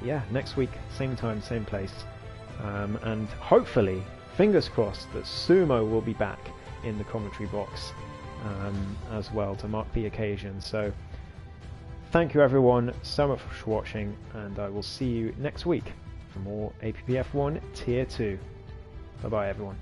Yeah, next week, same time, same place, and hopefully, fingers crossed, that Sumo will be back in the commentary box as well to mark the occasion. So thank you everyone so much for watching, and I will see you next week for more APPF1 Tier 2. Bye bye everyone.